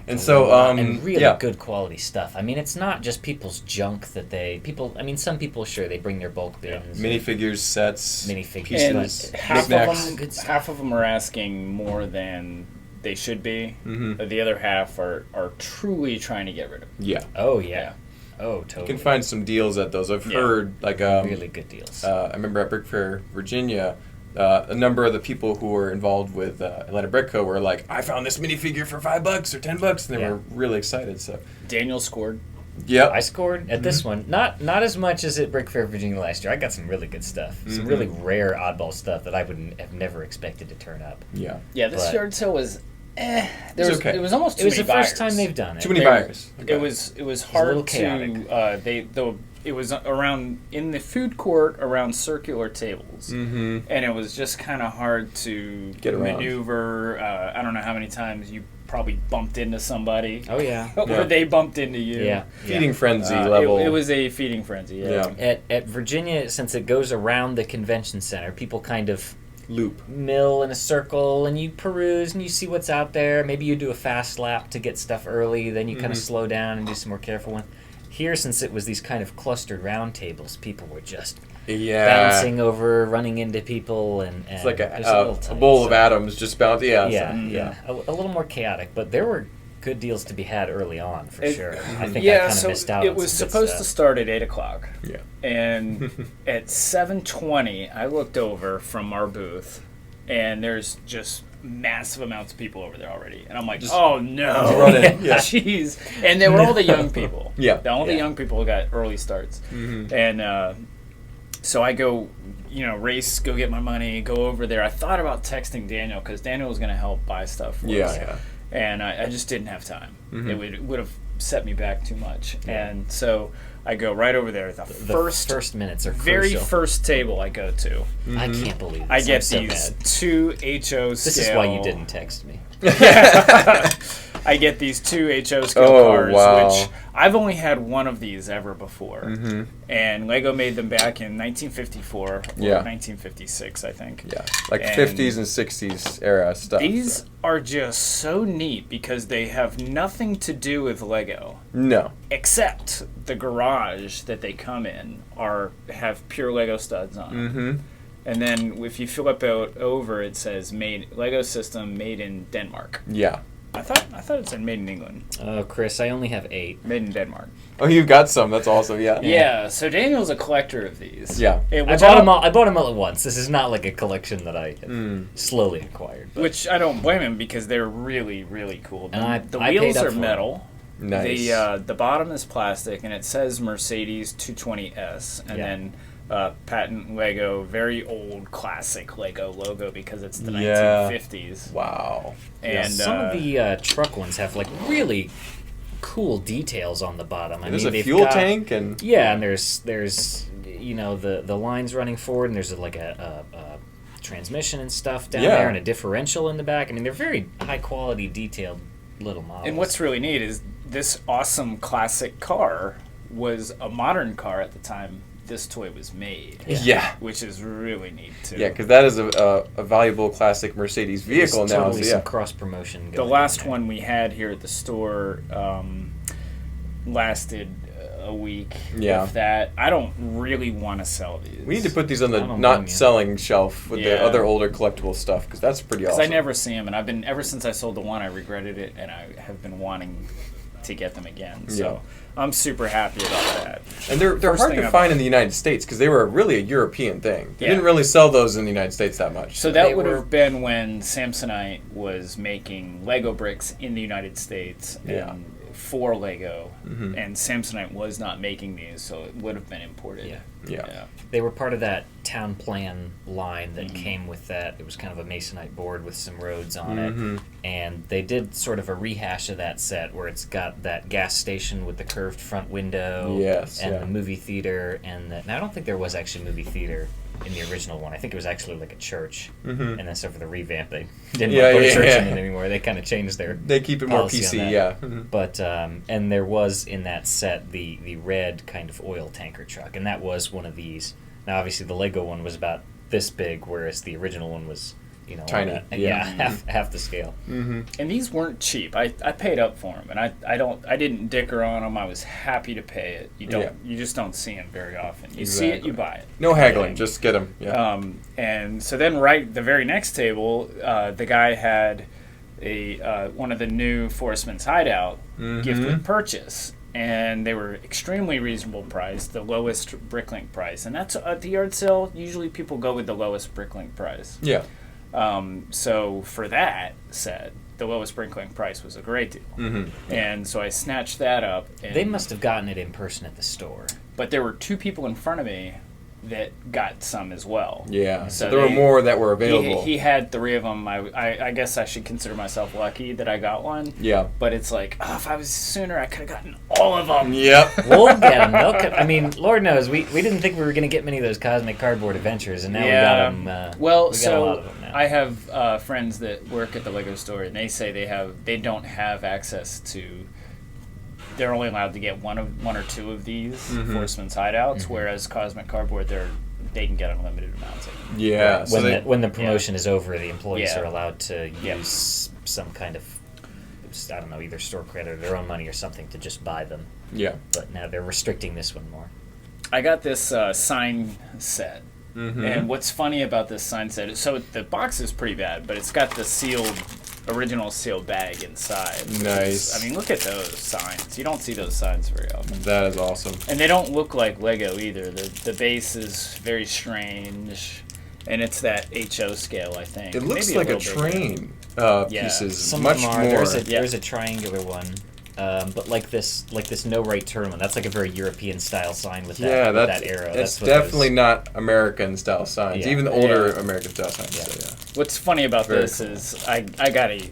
And so, and really yeah. good quality stuff. I mean, it's not just people's junk that some people, sure, they bring their bulk bins. Minifigures, sets, Minifigures. And pieces, half knickknacks. of them, half of them are asking more than they should be. Mhm. The other half are truly trying to get rid of them. Yeah. Oh, yeah. Oh, You totally. can find some deals at those. I've Yeah. heard, like, really good deals. I remember at Brick Fair, Virginia, a number of the people who were involved with Atlanta Brick Co. were like, I found this minifigure for $5 or $10, and they Yeah. were really excited. So, Daniel scored. yeah. I scored at this one, not as much as at Brick Fair Virginia last year. I got some really good stuff, some really rare oddball stuff that I would have never expected to turn up. Yeah. Yeah, this But- yard sale was There It's was okay. it was almost too It was many the first buyers. time they've done it. Too many There- buyers. Okay. It was a hard little to chaotic. it was around in the food court around circular tables, Mm-hmm. and it was just kind of hard to Get around. maneuver. I don't know how many times you probably bumped into somebody, Oh yeah. or Yeah. they bumped into you. Yeah. Feeding frenzy It- level. It, was a feeding frenzy. Yeah. Yeah. At Virginia, since it goes around the convention center, people kind of Loop. mill in a circle and you peruse and you see what's out there. Maybe you do a fast lap to get stuff early, then you kind of slow down and do some more careful one. Here, since it was these kind of clustered round tables, people were just bouncing over, running into people, and It's like it was little a tight, bowl so- of atoms just bouncing. Yeah. Yeah, so- a little more chaotic, but there were good deals to be had early on for sure. I think I Yeah, kind of so missed out. it on was some good supposed to stuff. start at 8:00. Yeah. And at 7:20, I looked over from our booth, and there's just massive amounts of people over there already. And I'm like, oh no, run in, yeah. jeez. And they were all the young people. Yeah. All the Yeah. young people got early starts. Mhm. And so I go, race, go get my money, go over there. I thought about texting Daniel because Daniel was going to help buy stuff for us. Yeah. And I just didn't have time. Mhm. It would have set me back too much. And so I go right over there. The The first minutes are very crucial. first table I go to. I can't believe this. I get I'm so these mad. 2 HO This scale. is why you didn't text me. I get these 2 HO scale Oh, cars, wow. which I've only had one of these ever before. Mhm. And Lego made them back in 1954 or Yeah. 1956, I think. Yeah. Like And 50s and 60s era stuff. These so. are just so neat because they have nothing to do with Lego. No. Except the garage that they come in have pure Lego studs on it. Mm-hmm. And then if you flip out over, it says Lego system made in Denmark. Yeah. I thought it said made in England. Oh, Chris, I only have 8. Made in Denmark. Oh, you've got some. That's awesome. Yeah. Yeah. So Daniel's a collector of these. Yeah. I Which bought them all. I bought them all at once. This is not like a collection that I slowly acquired. But Which I don't blame him because they're really, really cool. And I The paid wheels up are for metal. Nice. The bottom is plastic, and it says Mercedes 220S, and then patent Lego, very old classic Lego logo because it's the 1950s. Wow. And some of the truck ones have like really cool details on the bottom. There's a fuel tank and and there's you know the lines running forward, and there's like a transmission and stuff down there, and a differential in the back. I mean, they're very high quality, detailed little models. And what's really neat is this awesome classic car was a modern car at the time this toy was made. Yeah. Which is really neat, too. Yeah, because that is a valuable classic Mercedes vehicle now. Totally some cross promotion. The last one we had here at the store lasted a week. If that. I don't really want to sell these. We need to put these on the not selling shelf with the other older collectible stuff, because that's pretty awesome. Because I never see them, and ever since I sold the one, I regretted it, and I have been wanting to get them again. So I'm super happy about that. And they're hard to find in the United States because they were really a European thing. They didn't really sell those in the United States that much. So that would have been when Samsonite was making Lego bricks in the United States and for Lego, and Samsonite was not making these, so it would have been imported. Yeah. They were part of that town plan line that came with that. It was kind of a masonite board with some roads on it. And they did sort of a rehash of that set where it's got that gas station with the curved front window and the movie theater. And I don't think there was actually a movie theater in the original one. I think it was actually like a church. And then so for the revamp, they didn't want to put a church in it anymore. They kind of changed their They keep it more PC, But, and there was in that set the red kind of oil tanker truck. And that was one of these. Now, obviously, the Lego one was about this big, whereas the original one was, you know, tiny. Half the scale. And these weren't cheap. I paid up for them, and I didn't dicker on them. I was happy to pay it. You just don't see them very often. You see it, you buy it. No haggling, just get them. And so then, the very next table, the guy had one of the new Forestman's Hideout gift with purchase. And they were extremely reasonable price, the lowest Bricklink price. And that's at the yard sale, usually people go with the lowest Bricklink price. Yeah. So for that set, the lowest Bricklink price was a great deal. And so I snatched that up. And they must have gotten it in person at the store. But there were two people in front of me that got some as well. Yeah, so there were more that were available. He had three of them. I guess I should consider myself lucky that I got one. Yeah. But it's like, if I was sooner, I could have gotten all of them. Yep. We'll get them. I mean, Lord knows, we didn't think we were going to get many of those Cosmic Cardboard Adventures, and now we got them. We got a lot of them now. I have friends that work at the Lego store, and they say they don't have access to. They're only allowed to get one or two of these Forestman's Hideouts, whereas Cosmic Cardboard, they can get unlimited amounts of them. Yeah. When the promotion is over, the employees are allowed to use some kind of, I don't know, either store credit or their own money or something to just buy them. Yeah. But now they're restricting this one more. I got this sign set. And what's funny about this sign set, so the box is pretty bad, but it's got the original sealed bag inside. Nice. I mean, look at those signs. You don't see those signs very often. That is awesome. And they don't look like Lego either. The base is very strange, and it's that HO scale, I think. It looks like a train pieces. Some much of them are. more. There's a triangular one. But like this no right turn one. That's like a very European style sign with that arrow. That's definitely not American style signs. Even the older American style signs. Yeah. So, What's funny about this is I got a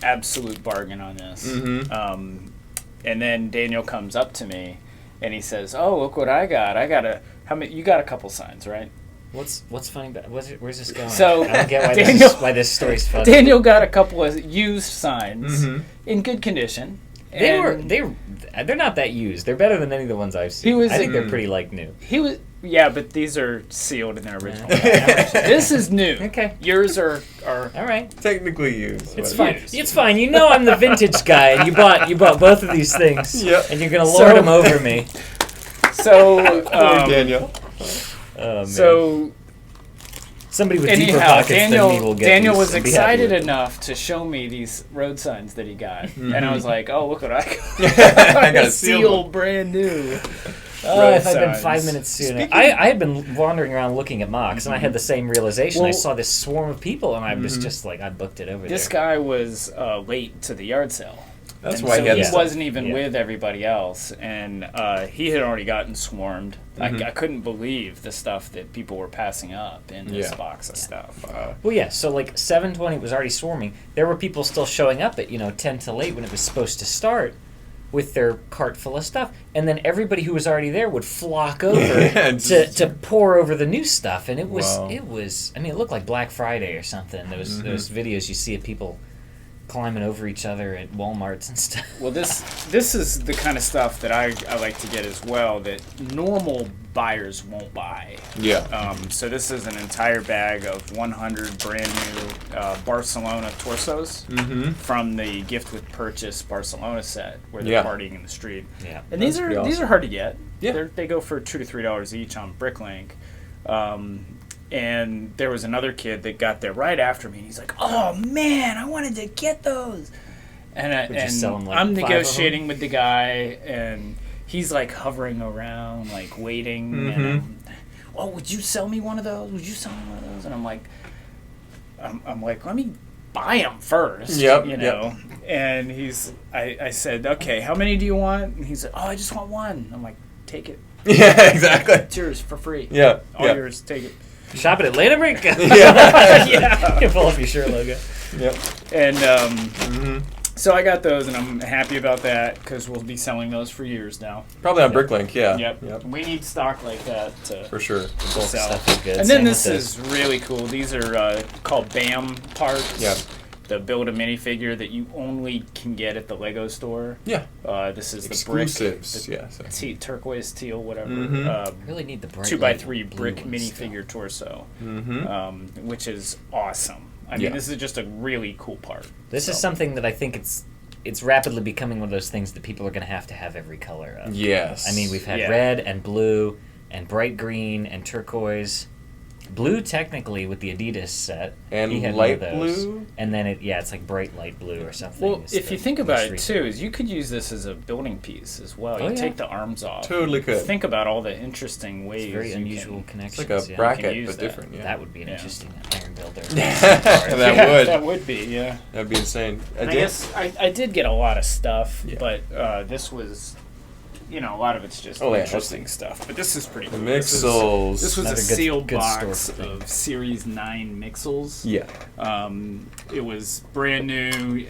absolute bargain on this. And then Daniel comes up to me and he says, "Oh, look what I got! You got a couple signs, right?" What's funny about where's this going? So I don't get why this story's funny. Daniel got a couple of used signs in good condition. They're not that used. They're better than any of the ones I've seen. I think they're pretty new. But these are sealed in their original package. This is new. Okay. Yours are all right. Technically used. It's fine. It's fine. You know I'm the vintage guy, and you bought both of these things. Yep. And you're gonna lord them over me. So Daniel. Oh, man. So somebody with deeper pockets than me will get Daniel these was and be happy excited with enough to show me these road signs that he got, and I was like, "Oh, look what I got! I got a sealed, brand new." If I'd been 5 minutes sooner. I had been wandering around looking at mocks, and I had the same realization. I saw this swarm of people, and I was just like, I booked it over there. This guy was late to the yard sale. That's And why so he had he the wasn't even with everybody else, and he had already gotten swarmed. I couldn't believe the stuff that people were passing up in this box of stuff. Well, yeah, so like 7:20 was already swarming. There were people still showing up at 10 till 8 when it was supposed to start with their cart full of stuff, and then everybody who was already there would flock over to pour over the new stuff, and it was I mean, it looked like Black Friday or something. Those videos you see of people climbing over each other at Walmarts and stuff. Well, this is the kind of stuff that I like to get as well that normal buyers won't buy. Yeah. So this is an entire bag of 100 brand new Barcelona torsos from the gift with purchase Barcelona set where they're partying in the street. Yeah. And these are hard to get. Yeah. They go for $2 to $3 each on Bricklink. And there was another kid that got there right after me, and he's like, "Oh man, I wanted to get those." And I'm negotiating with the guy, and he's like hovering around, like waiting. And would you sell me one of those? Would you sell me one of those? And I'm like, let me buy them first. Yep. And I said, okay, how many do you want? And he said, I just want one. I'm like, take it. Yeah, exactly. It's yours for free. Yeah. All yours. Take it. Shop at Atlanta Brick. Yeah. You can pull up your shirt logo. Yep. And so I got those, and I'm happy about that because we'll be selling those for years now. Probably on Bricklink, yeah. Yep. We need stock like that for sure. to sell. Stuff is good. And then Same this with is really cool. These are called BAM parts. Yeah. The build a minifigure that you only can get at the Lego store. Yeah. This is exclusives. the brick, turquoise teal, whatever. I really need the bright 2x3 brick minifigure torso, which is awesome. I mean, this is just a really cool part. This is something that I think it's rapidly becoming one of those things that people are going to have every color of. Yes. I mean, we've had red and blue and bright green and turquoise. Blue, technically, with the Adidas set. And he had light one of those. blue? And then, it's like bright light blue or something. Well, if you think about it, too, is you could use this as a building piece as well. You take the arms off. Totally could. Think about all the interesting ways. It's very unusual connections. It's like a bracket, but different. Yeah. That would be an interesting iron builder. That would be, yeah. That'd be insane. I guess I did get a lot of stuff, but this was... a lot of it's just interesting stuff. But this is pretty cool. The Mixels. This was Another a sealed good box of Series 9 Mixels. Yeah. It was brand new.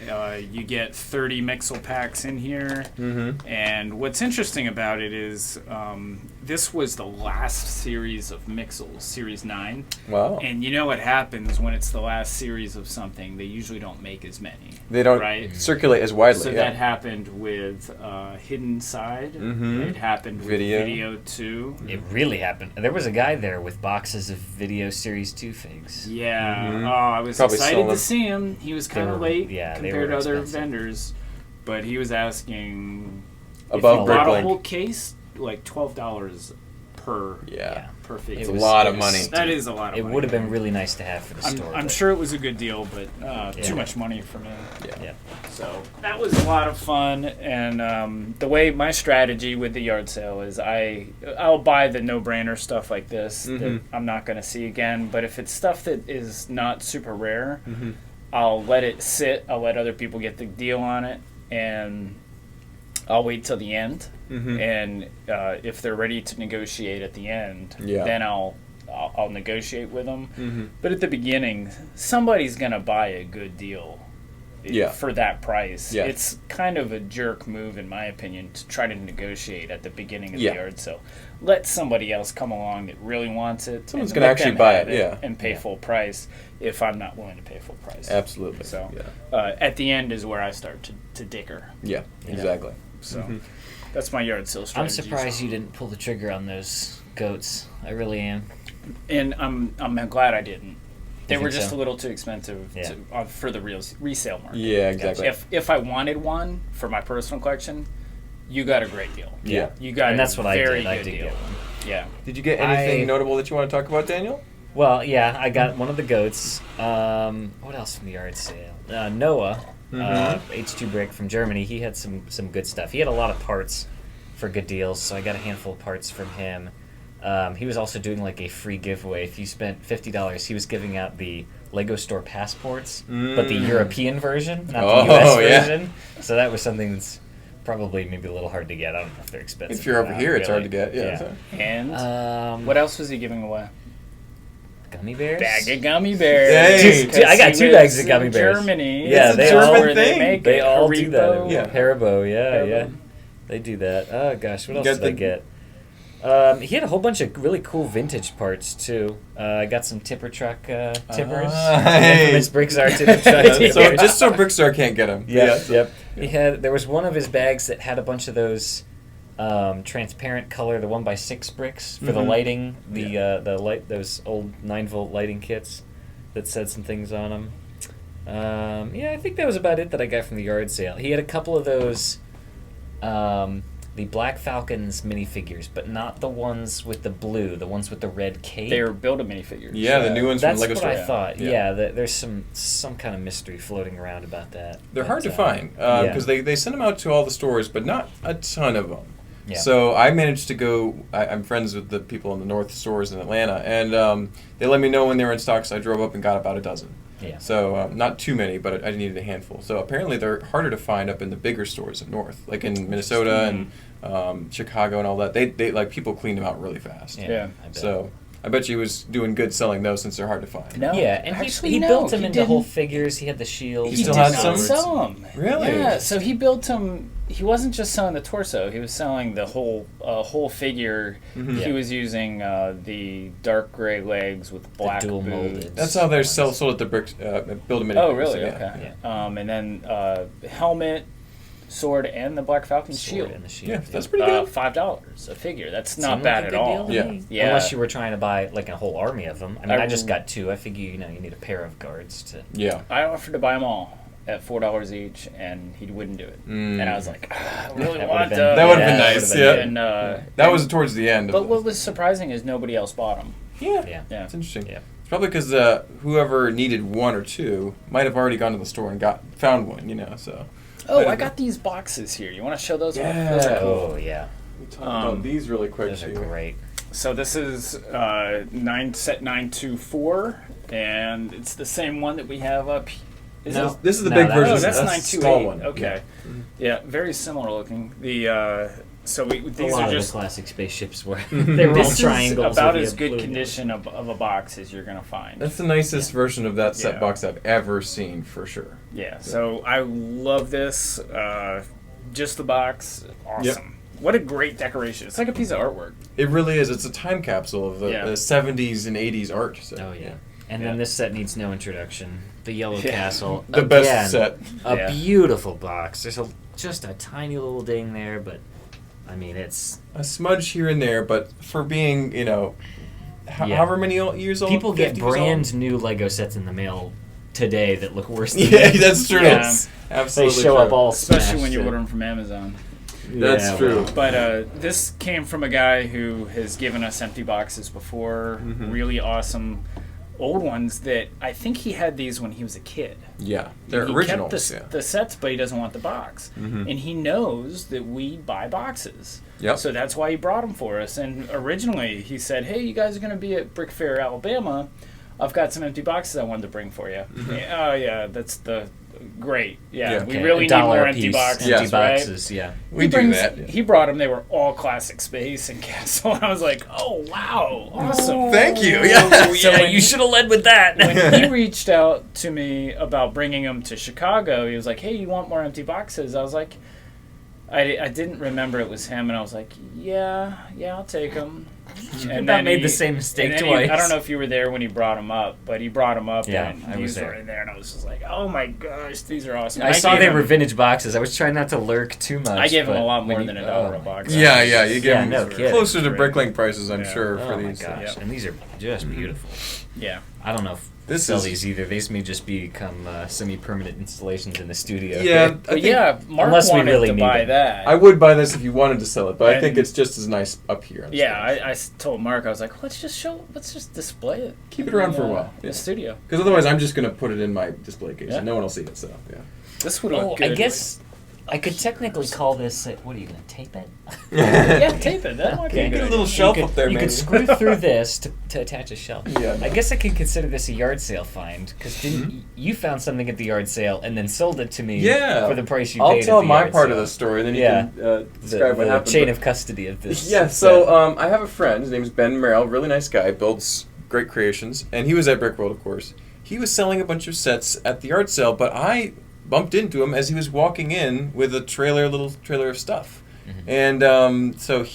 You get 30 Mixel packs in here. And what's interesting about it is this was the last series of Mixels, Series 9. Wow. And you know what happens when it's the last series of something? They usually don't make as many. They don't circulate as widely. So that happened with Hidden Side. It happened with Video 2. It really happened. There was a guy there with boxes of Video Series 2 figs. Yeah. Oh, I was excited to see him. He was kind of late compared to other vendors, but he was asking above if you bought a Bricklink. whole case, like $12 per fig. It's a lot of money. That is a lot of money. It would have been really nice to have for the store. I'm sure it was a good deal, but too much money for me. Yeah. So that was a lot of fun, and the way my strategy with the yard sale is I'll buy the no-brainer stuff like this that I'm not going to see again, but if it's stuff that is not super rare, I'll let it sit, I'll let other people get the deal on it, and I'll wait till the end, and if they're ready to negotiate at the end, then I'll negotiate with them. But at the beginning, somebody's going to buy a good deal for that price. It's kind of a jerk move, in my opinion, to try to negotiate at the beginning of the yard sale. Let somebody else come along that really wants it. Someone's going to actually buy it, and pay full price if I'm not willing to pay full price. Absolutely. So at the end is where I start to dicker. Yeah, exactly. So that's my yard sale strategy. I'm surprised you didn't pull the trigger on those goats. I really am. And I'm glad I didn't. They were just so? a little too expensive for the resale market. Yeah, exactly. If I wanted one for my personal collection, you got a great deal. Yeah. You got and that's a what very I good did deal. get one. Yeah. Did you get anything notable that you want to talk about, Daniel? Well, yeah, I got one of the goats. What else from the yard sale? Noah, H2 Brick from Germany. He had some good stuff. He had a lot of parts for good deals, so I got a handful of parts from him. He was also doing like a free giveaway. If you spent $50, he was giving out the Lego store passports, but the European version, not the Oh, US yeah. version. So that was something that's probably maybe a little hard to get. I don't know if they're expensive. If you're or over not, here, it's hard to really. get. Yeah. So. And what else was he giving away? Gummy bears? Bag of gummy bears. Hey. Dude, I got 2 bags of gummy bears. Germany. Yeah, It's a they German all where they thing. make They it. all do that. Haribo. Yeah. Haribo, yeah, Haribo. yeah. They do that. Oh gosh, what else got did I the- get? He had a whole bunch of really cool vintage parts too. I got some tipper truck tippers. Hey. Infamous Brickstar tipper truck so tippers. just so Brickstar can't get them. Yep. There was one of his bags that had a bunch of those transparent color, the 1x6 bricks for the lighting, the light, those old 9-volt lighting kits that said some things on them. I think that was about it that I got from the yard sale. He had a couple of those, the Black Falcons minifigures, but not the ones with the blue, the ones with the red cape. They were Build-A-minifigures. Yeah, the new ones from That's Lego what Store. I thought. Yeah. Yeah, there's some kind of mystery floating around about that. They're But, hard to find because yeah. they send them out to all the stores, but not a ton of them. Yeah. So I managed to go. I'm friends with the people in the North stores in Atlanta, and they let me know when they were in stock. So I drove up and got about a dozen. Yeah. So not too many, but I needed a handful. So apparently they're harder to find up in the bigger stores up north, like in Minnesota and Chicago and all that. They like people clean them out really fast. Yeah. I bet. So I bet you he was doing good selling those since they're hard to find. No, Yeah, and actually, he no, built them he into whole didn't. figures. He had the shield. He still did had not some? sell them. Really? Yeah. So he built them. He wasn't just selling the torso. He was selling the whole figure. Mhm. He was using the dark gray legs with black dual boots. molded. That's how they're sold at the brick build-a-minute. Oh, really? Yeah. Okay. And then helmet, sword, and the Black Falcon shield. and the shield. Yeah, that's pretty good. $5 a figure. That's not Seemed bad like at a good all. deal to Yeah. me. Yeah. Unless you were trying to buy like a whole army of them. I mean, I I just got 2. I figure you need a pair of guards to. Yeah. I offered to buy them all at $4 each, and he wouldn't do it. Mm. And I was like, I really That want would've to. been- That would've been that nice, would've yeah. been And That was towards the end. But what was surprising is nobody else bought them. Yeah. Yeah. Yeah. It's interesting. Yeah. It's probably because whoever needed 1 or 2 might have already gone to the store and found one. So. Oh, I got these boxes here. You want to show those off? Yeah. Those are cool. Oh yeah, We'll talk about these really quick. those are too. great. So this is set 924, and it's the same one that we have up. Is No. it? This is the No, big that version. was- Oh, that's the 928. small one. Okay. Yeah, very similar looking. The so A these lot are of just the classic spaceships were they were all this is triangles. about with as the good blue- condition of a box as you're gonna find. That's the nicest version of that set Yeah. box I've ever seen, for sure. Yeah, so I love this. Just the box, awesome. What a great decoration! It's like a piece of artwork. It really is. It's a time capsule of the, Yeah. the 70s and 80s art. So, Oh yeah. And Yeah. then this set needs no introduction. The Yellow Yeah. Castle. The Again, best set. A Yeah. beautiful box. There's just a tiny little ding there, but I mean it's A smudge here and there, but for being, Yeah. however many years old. people get 50 years brand new Lego sets in the mail today that look worse than old. Yeah, these. that's true. Yeah. They Absolutely show true. up all Especially smashed when you and- order them from Amazon. That's Yeah, true. well. But this came from a guy who has given us empty boxes before, really awesome old ones that I think he had these when he was a kid. Yeah, they're he originals. kept the sets, but he doesn't want the box. And he knows that we buy boxes. Yep. So that's why he brought them for us. And originally he said, hey, you guys are going to be at Brick Fair, Alabama. I've got some empty boxes I wanted to bring for you. Yeah, oh, yeah, that's great. Yeah, Yeah. we Okay, really need $1 more a empty piece, boxes, empty right? boxes, yeah. we He do brings- that. Yeah. He brought them. They were all classic space and castle. And I was like, oh, wow, awesome. Thank you. Yeah. So when you should have led with that. when he reached out to me about bringing them to Chicago, he was like, hey, you want more empty boxes? I was like, I didn't remember it was him, and I was like, yeah, I'll take them. And About made the same mistake and then twice. I don't know if you were there when he brought them up, but he brought them up, Yeah, and I was these there. were in there, and I was just like, oh my gosh, these are awesome. I saw gave they him- were vintage boxes. I was trying not to lurk too much. I gave him but a lot more when than you- $1 a oh, box. Yeah, you get Yeah, them no kidding. closer to Great. Bricklink prices, I'm Yeah. sure, Oh for my these. gosh, Yeah. and these are just beautiful. Yeah. I don't know if This sell is- these either. These may just become semi-permanent installations in the studio. Yeah, I But think yeah, Mark unless we wanted really to need buy it. that. I would buy this if you wanted to sell it, but I And- think it's just as nice up here. on the Yeah, stage. I told Mark, I was like, let's just display it. Keep it around for a in, while. The Yeah. studio. Because otherwise, I'm just going to put it in my display case, Yeah. and no one will see it. So, yeah. This would look Oh, good. I guess I could technically call this. What are you gonna tape it? Yeah, tape it. That might be Okay. a Get good a little idea. shelf you could, up there, you maybe. could screw through this to attach a shelf. Yeah, I no. guess I could consider this a yard sale find because didn't you found something at the yard sale and then sold it to me Yeah. for the price you I'll paid tell at the my yard part sale. of the story, then you Yeah. can describe what the happened. chain but- of custody of this. Yeah, so I have a friend. His name's Ben Merrill. Really nice guy. Builds great creations, and he was at Brickworld, of course. He was selling a bunch of sets at the yard sale, but I bumped into him as he was walking in with a little trailer of stuff. Mm-hmm. And so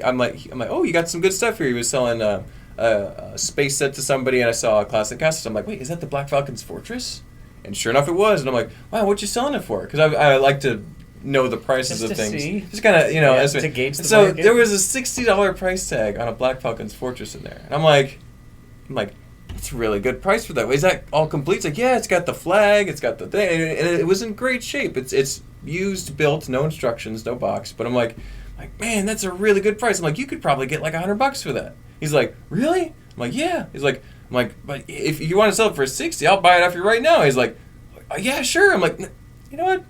I'm like, oh, you got some good stuff here. He was selling a space set to somebody, and I saw a classic castle. So I'm like, wait, is that the Black Falcon's Fortress? And sure enough, it was. And I'm like, wow, what you selling it for? Because I like to know the prices Just of to things. see. Just kind of, as to gauge the so market. there was a $60 price tag on a Black Falcon's Fortress in there. And I'm like, that's a really good price for that. Is that all complete? It's like, yeah, it's got the flag, it's got the thing, and it was in great shape. It's used, built, no instructions, no box. But I'm like, man, that's a really good price. I'm like, you could probably get like $100 for that. He's like, really? I'm like, yeah. I'm like, but if you want to sell it for $60, I'll buy it off you right now. He's like, yeah, sure. I'm like, you know what?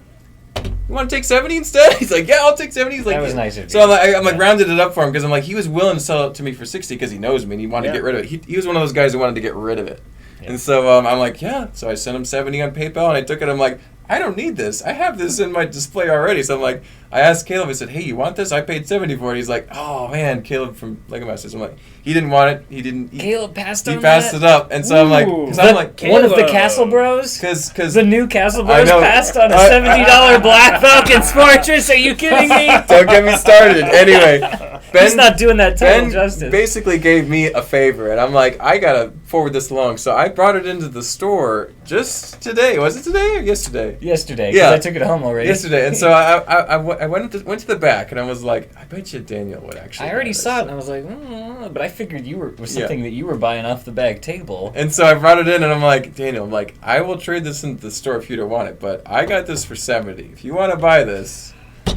You want to take 70 instead? He's like, yeah, I'll take 70. He's like, That was nice of you. So I'm like rounded it up for him because I'm like, he was willing to sell it to me for 60 because he knows me and he wanted to get rid of it. He was one of those guys who wanted to get rid of it. Yeah. And so I'm like, yeah. So I sent him 70 on PayPal and I took it. I'm like, I don't need this. I have this in my display already. So I'm like, I asked Caleb, I said, hey, you want this? I paid 70 for it. He's like, oh man, Caleb from Lego Masters. I'm like, he didn't want it. He didn't. Caleb passed on He passed that? it up. And so I'm like, because I'm like, one of the Caleb. Castle Bros? because The new Castle I Bros know. passed on a I- $70 Black Falcon's Fortress? Are you kidding me? don't get me started. Anyway, He's not doing that title Ben justice. basically gave me a favor, and I'm like, I gotta forward this along. So I brought it into the store just today. Was it today or yesterday? Yesterday, Yeah. because I took it home already. Yesterday. And so I went to the back, and I was like, I bet you Daniel would actually. I already buy this. saw it, and I was like, but I figured it was something that you were buying off the bag table. And so I brought it in, and I'm like, Daniel, I will trade this into the store if you don't want it, but I got this for 70. If you want to buy this.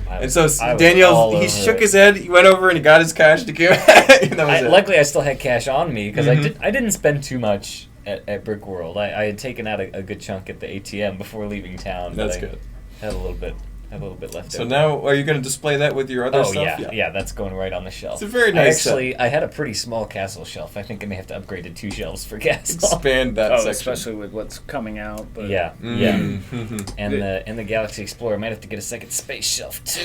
And so Daniel, he shook his head, he went over and he got his cash to give. And that was it. Luckily, I still had cash on me because Mhm. I didn't spend too much at Brickworld. I had taken out a good chunk at the ATM before leaving town. That's but I good. Had a little bit left So over. now, are you going to display that with your other Oh stuff? yeah, that's going right on the shelf. It's a very nice I had a pretty small castle shelf. I think I may have to upgrade to 2 shelves for castle. Expand that section. Especially with what's coming out. But Yeah, Mhm. and the Galaxy Explorer might have to get a second space shelf too.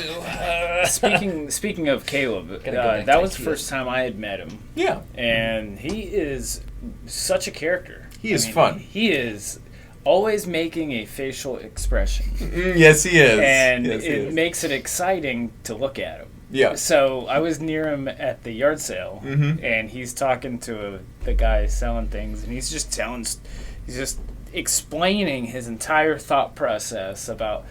Speaking of Caleb, Gotta go back that to was the IKEA. first time I had met him, Yeah. and he is such a character. He is fun. He is always making a facial expression, Yes, he is. and Yes, he it is. makes it exciting to look at him. Yeah. So I was near him at the yard sale, Mhm. and he's talking to the guy selling things, and he's just explaining his entire thought process about,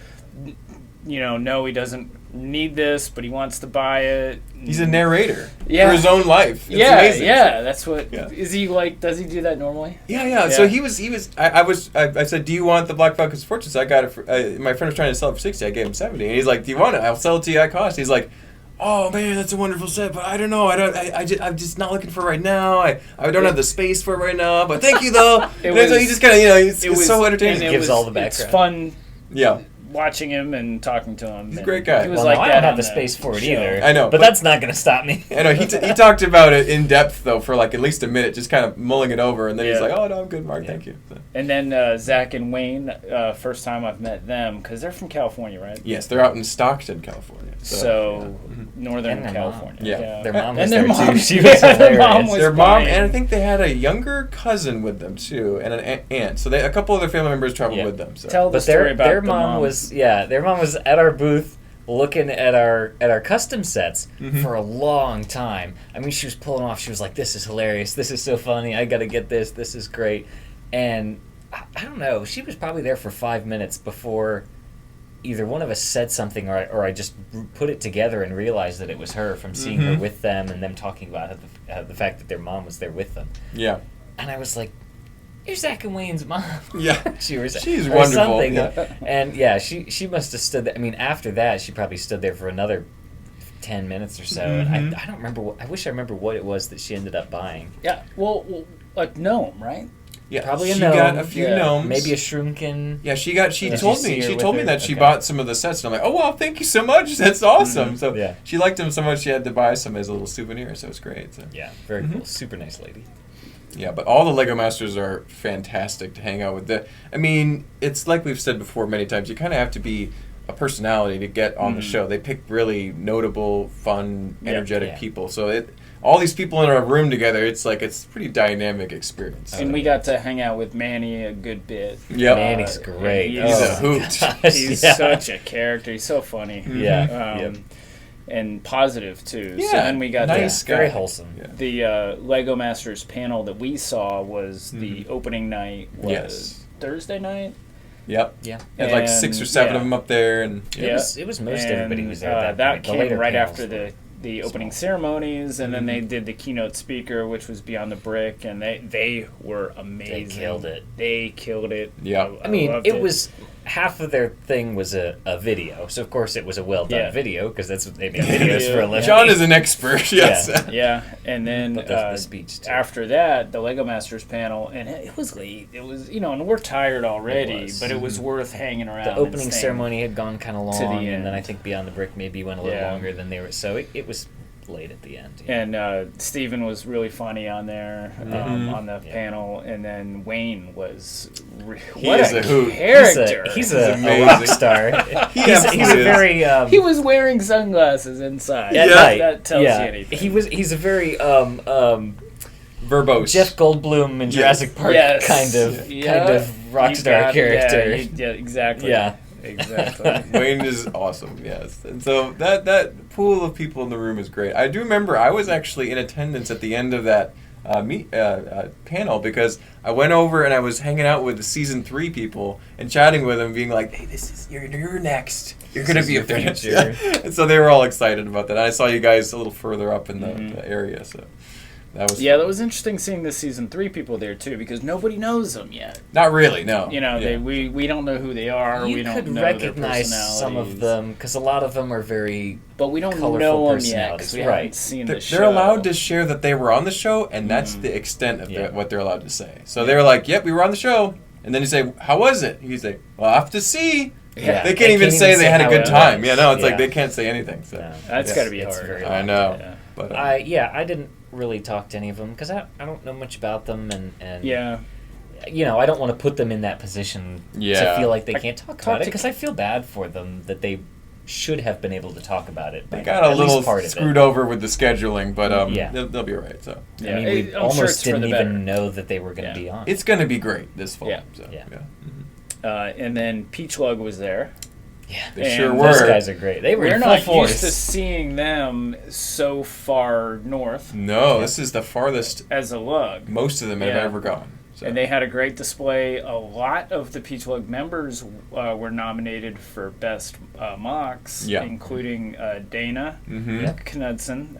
no, he doesn't need this, but he wants to buy it. He's a narrator Yeah. for his own life. It's Yeah, amazing. yeah, that's what. Yeah. Is he like? Does he do that normally? Yeah. So he was. I said, "Do you want the Black Falcon's Fortress?" I got it for. My friend was trying to sell it for 60. I gave him 70, and he's like, "Do you want it? I'll sell it to you at cost." He's like, "Oh man, that's a wonderful set, but I don't know. I'm just not looking for it right now. I don't have the space for it right now. But thank you though." So he just kind of, it's so entertaining. and gives all the It's background. fun Yeah. watching him and talking to him. He's a and great guy. He was Well, like no, I that don't have on the space for it show. either. I know, but but- that's not going to stop me. I know he talked about it in depth though for like at least a minute, just kind of mulling it over, and then he's Yeah. like, "Oh no, I'm good, Mark. Thank you." So. And then Zach and Wayne, first time I've met them, because they're from California, right? Yes, they're out in Stockton, California. So Northern And their California. mom. Yeah. Their mom was And their there mom. too. She was Yeah, their mom hilarious. was their mom, buying. and I think they had a younger cousin with them too, and an aunt. So a couple of their family members traveled Yeah. with them. So. Tell the But story their about their the mom was at our booth looking at our custom sets for a long time. I mean, she was pulling off. She was like, "This is hilarious. This is so funny. I got to get this. This is great." And I don't know. She was probably there for 5 minutes before either one of us said something or I just put it together and realized that it was her from seeing her with them and them talking about the fact that their mom was there with them. Yeah. And I was like, "You're Zach and Wayne's mom." Yeah. She's wonderful, Something. yeah. And yeah, she must have stood there. I mean, after that, she probably stood there for another 10 minutes or so. And I don't remember. I wish I remember what it was that she ended up buying. Yeah, well, like gnome, right? Yeah, Probably a she gnome. got a few gnomes. Maybe a shroomkin. Yeah, she Did told you see me. her She with told me her? that she Okay. bought some of the sets, and I'm like, oh wow, thank you so much. That's awesome. So Yeah. she liked them so much, she had to buy some as a little souvenir. So it's great. So. Yeah, very cool. Super nice lady. Yeah, but all the Lego Masters are fantastic to hang out with. I mean, it's like we've said before many times. You kind of have to be a personality to get on the show. They pick really notable, fun, energetic Yeah. people. So all these people in a room together, it's a pretty dynamic experience. And we got to hang out with Manny a good bit. Yep. Manny's great. He's He's Oh a my hoot. gosh, He's yeah. such a character. He's so funny. Yeah. Yep. And positive too. Yeah, So then we got nice the, guy. Very wholesome. Yeah. the Lego Masters panel that we saw was the opening night was Yes. Thursday night. Yep. Yeah. Had like And, 6 or 7 yeah. of them up there, and Yeah. It was most everybody was there at that that point. The came later right panels after were the opening ceremonies, and then they did the keynote speaker, which was Beyond the Brick, and they were amazing. killed it. They killed it. Yeah. I mean, loved it was half of their thing was a video, so of course it was a well done Yeah. video because that's what they make videos for a living. John is an expert. Yes. Yeah. Yeah, and then But the speech, too. after that, the Lego Masters panel, and it was late. It was, and we're tired already, was. but it was worth hanging around. The and opening staying. ceremony had gone kind of long, the and end. then I think Beyond the Brick maybe went a little Yeah. longer than they were. So it was late at the end. And Steven was really funny on there on the panel, and then Wayne was what is a, a hoot. character. He's He's a amazing. rock star. he's absolutely a is. very he was wearing sunglasses inside. at Yeah. night. That tells yeah. you anything. He's a very Verbose. Jeff Goldblum in Jurassic Park Yes. kind of rock You star got- character. Yeah, exactly. Yeah. Exactly. Wayne is awesome, yes. And so that pool of people in the room is great. I do remember I was actually in attendance at the end of that panel because I went over and I was hanging out with the season 3 people and chatting with them, being like, "Hey, you're next. You're gonna be up there next year." And so they were all excited about that. I saw you guys a little further up in the area, so that was Yeah, fun. that was interesting seeing the season 3 people there too, because nobody knows them yet. Not really, no. They we don't know who they are. You we don't could know recognize their some of personalities. them because a lot of them are very but we don't colorful know them yet personalities, because we right. haven't seen the show. They're allowed to share that they were on the show, and that's the extent of Yeah. what they're allowed to say. So they were like, "Yep, we were on the show," and then you say, "How was it?" He's like, "Well, I'll have to see." Yeah. They can't even say they had a how good it time. was. Yeah, no, it's Yeah. like they can't say anything. So No. That's yeah. got to be It's hard. very I know, Yeah. but I didn't really talk to any of them because I don't know much about them and Yeah. I don't want to put them in that position Yeah. to feel like they I can't talk talked about it to- because I feel bad for them that they should have been able to talk about it. they by got now, a at least little part of screwed it. over with the scheduling, but Yeah. they'll be all right. So Yeah. I mean, we I'm sure almost it's for didn't the even better. know that they were going to Yeah. be on. it's going to be great this fall. Yeah. So, Yeah. And then Peach Lug was there. yeah, They And sure those were. guys are great. They were We're in full not force. used to seeing them so far north No, this is the farthest as a lug. most of them have Yeah. ever gone. So. And they had a great display. A lot of the Peach Lug members were nominated for Best Mocks, Yeah. including Dana Mhm. Yeah. Knudsen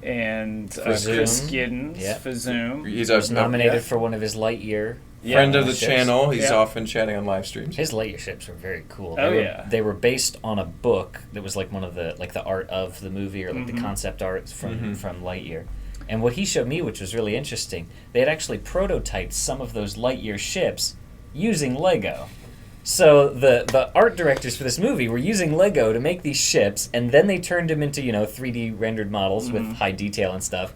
and Fazoom. Chris Giddens, Yeah. Fazoom. He's He was nominated yeah. for one of his Lightyear. friend of the ships. channel. He's Yeah. often chatting on live streams. His Lightyear ships were very cool. Oh, They were, yeah. They were based on a book that was like one of the the art of the movie or like the concept art from Lightyear. And what he showed me, which was really interesting, they had actually prototyped some of those Lightyear ships using Lego. So the art directors for this movie were using Lego to make these ships, and then they turned them into 3D rendered models with high detail and stuff.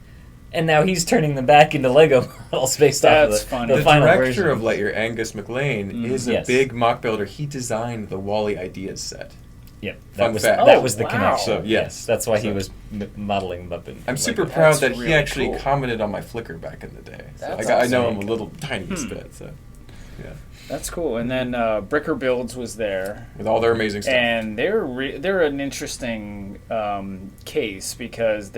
And now he's turning them back into Lego models based off That's of funny. the The final director version. of Lightyear, Angus McLean, is a Yes. big mock builder. He designed the Wall-E Ideas set. Yep, Fun that was fact. that was the Oh, wow. connection. So, yes. that's why he So- was modeling them up in. I'm super Lego. proud That's that he really actually cool. commented on my Flickr back in the day. So That's I know awesome. him a little tiny bit. So yeah, That's cool. And then Bricker Builds was there. with all their amazing stuff. And they're an interesting case because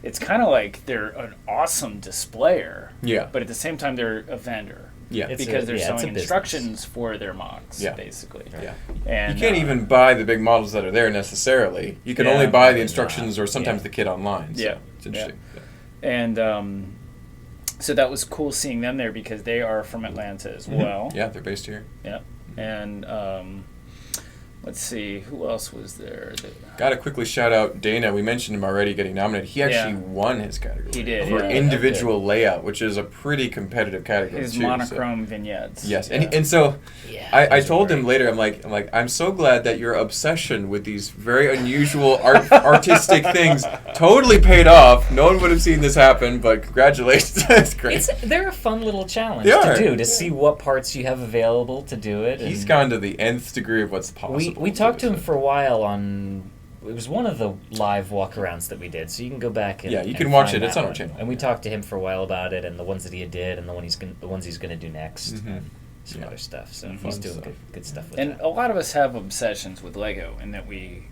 it's kind of like they're an awesome displayer, Yeah. but at the same time they're a vendor Yeah. It's because a- they're yeah, it's selling a business. instructions for their mocks, Yeah. basically. Yeah. And You can't even buy the big models that are there necessarily. You can Yeah, only buy the probably instructions not. or sometimes Yeah. the kit online. So Yeah. it's interesting. And so that was cool seeing them there because they are from Atlanta as well. Yeah, they're based here. Yeah. And Let's see, who else was there? Gotta quickly shout out Dana. We mentioned him already getting nominated. He actually won his category. He did, For yeah. individual layout, which is a pretty competitive category His too. monochrome vignettes. Yes, Yeah. and so Yeah, I those are told him great. later, I'm so glad that your obsession with these very unusual artistic things totally paid off. No one would have seen this happen, but congratulations. That's great. They're a fun little challenge They to are. do, to see what parts you have available to do it. He's and gone to the nth degree of what's possible. We talked to him for a while on. It was one of the live walkarounds that we did, so you can go back and Yeah, you can and watch find it. It's that on our one. channel. And we talked to him for a while about it, and the ones that he did, and the ones he's gonna do next, Mhm. and some Yeah. other stuff. So Fun he's doing stuff. good stuff with And that. a lot of us have obsessions with Lego in that we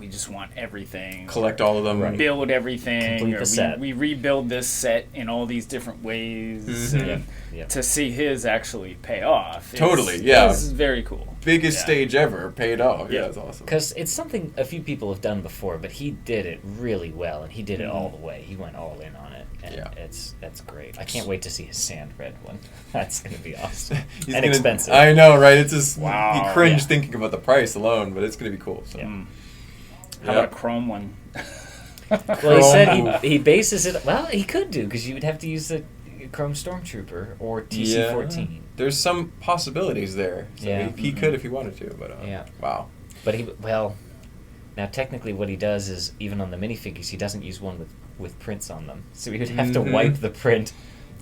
just want everything. Collect all of them. Right. Build everything. Complete Or the set. we rebuild this set in all these different ways. Mhm. And Yep. to see his actually pay off. Totally, yeah. Is very cool. Biggest Yeah. stage ever. Paid off. Yeah, Yeah. it's awesome. Because it's something a few people have done before, but he did it really well, and he did it all the way. He went all in on it, and Yeah. that's great. I can't wait to see his sand red one. That's gonna be awesome He's and gonna- expensive. I know, right? It's just Wow. you cringe Yeah. thinking about the price alone, but it's gonna be cool. So. Yeah. How Yeah. about a chrome one? Well, he said Chrome. he bases it. Well, he could do, because you would have to use the Chrome Stormtrooper or TC-14. There's some possibilities there. So Yeah. he could if he wanted to, but Yeah. wow. But now technically what he does is, even on the minifigures, he doesn't use one with prints on them. So he would have to Mhm. wipe the print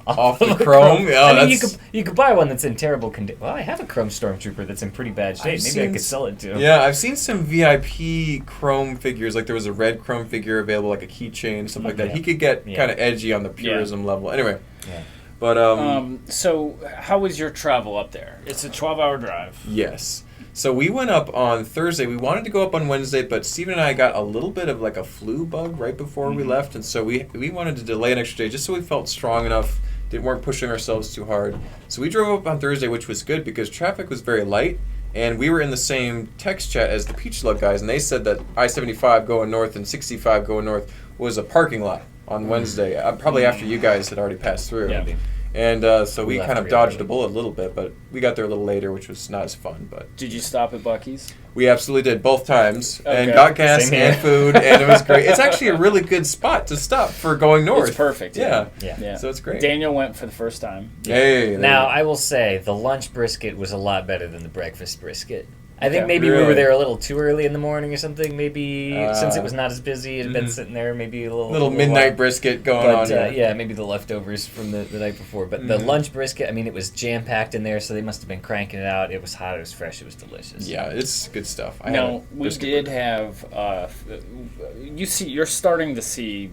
Off of the Chrome? Yeah, I mean, that's- you could buy one that's in terrible condition. Well, I have a Chrome Stormtrooper that's in pretty bad shape. I've Maybe I seen could sell it to him. Yeah, I've seen some VIP Chrome figures. Like there was a red Chrome figure available, like a keychain, stuff like that. Yeah. He could get Yeah. kind of edgy on the purism level. Anyway, Yeah. but So how was your travel up there? It's a 12-hour drive. yes. So we went up on Thursday. We wanted to go up on Wednesday, but Steven and I got a little bit of like a flu bug right before we left, and so we wanted to delay an extra day just so we felt strong enough. Weren't pushing ourselves too hard. So we drove up on Thursday, which was good because traffic was very light, and we were in the same text chat as the Peach Lug guys, and they said that I-75 going north and 65 going north was a parking lot on Wednesday, probably after you guys had already passed through. Yeah. And so we left kind of really dodged early. a bullet a little bit, but we got there a little later, which was not as fun. But Did you stop at Buc-ee's? we absolutely did both times, and Okay. got gas Same here. and food, and it was great. It's actually a really good spot to stop for going north. It's perfect. Yeah. Yeah. So it's great. Daniel went for the first time. Hey. there Now, you go. I will say, the lunch brisket was a lot better than the breakfast brisket. I think Okay. maybe we Really? were there a little too early in the morning or something. Maybe since it was not as busy, it had been mhm. sitting there maybe a little little while. midnight brisket going on. But here. yeah, maybe the leftovers from the night before. But the Mhm. lunch brisket, I mean, it was jam packed in there, so they must have been cranking it out. It was hot, it was fresh, it was delicious. Yeah, it's good stuff. I had No, a we brisket did burger. have. You're starting to see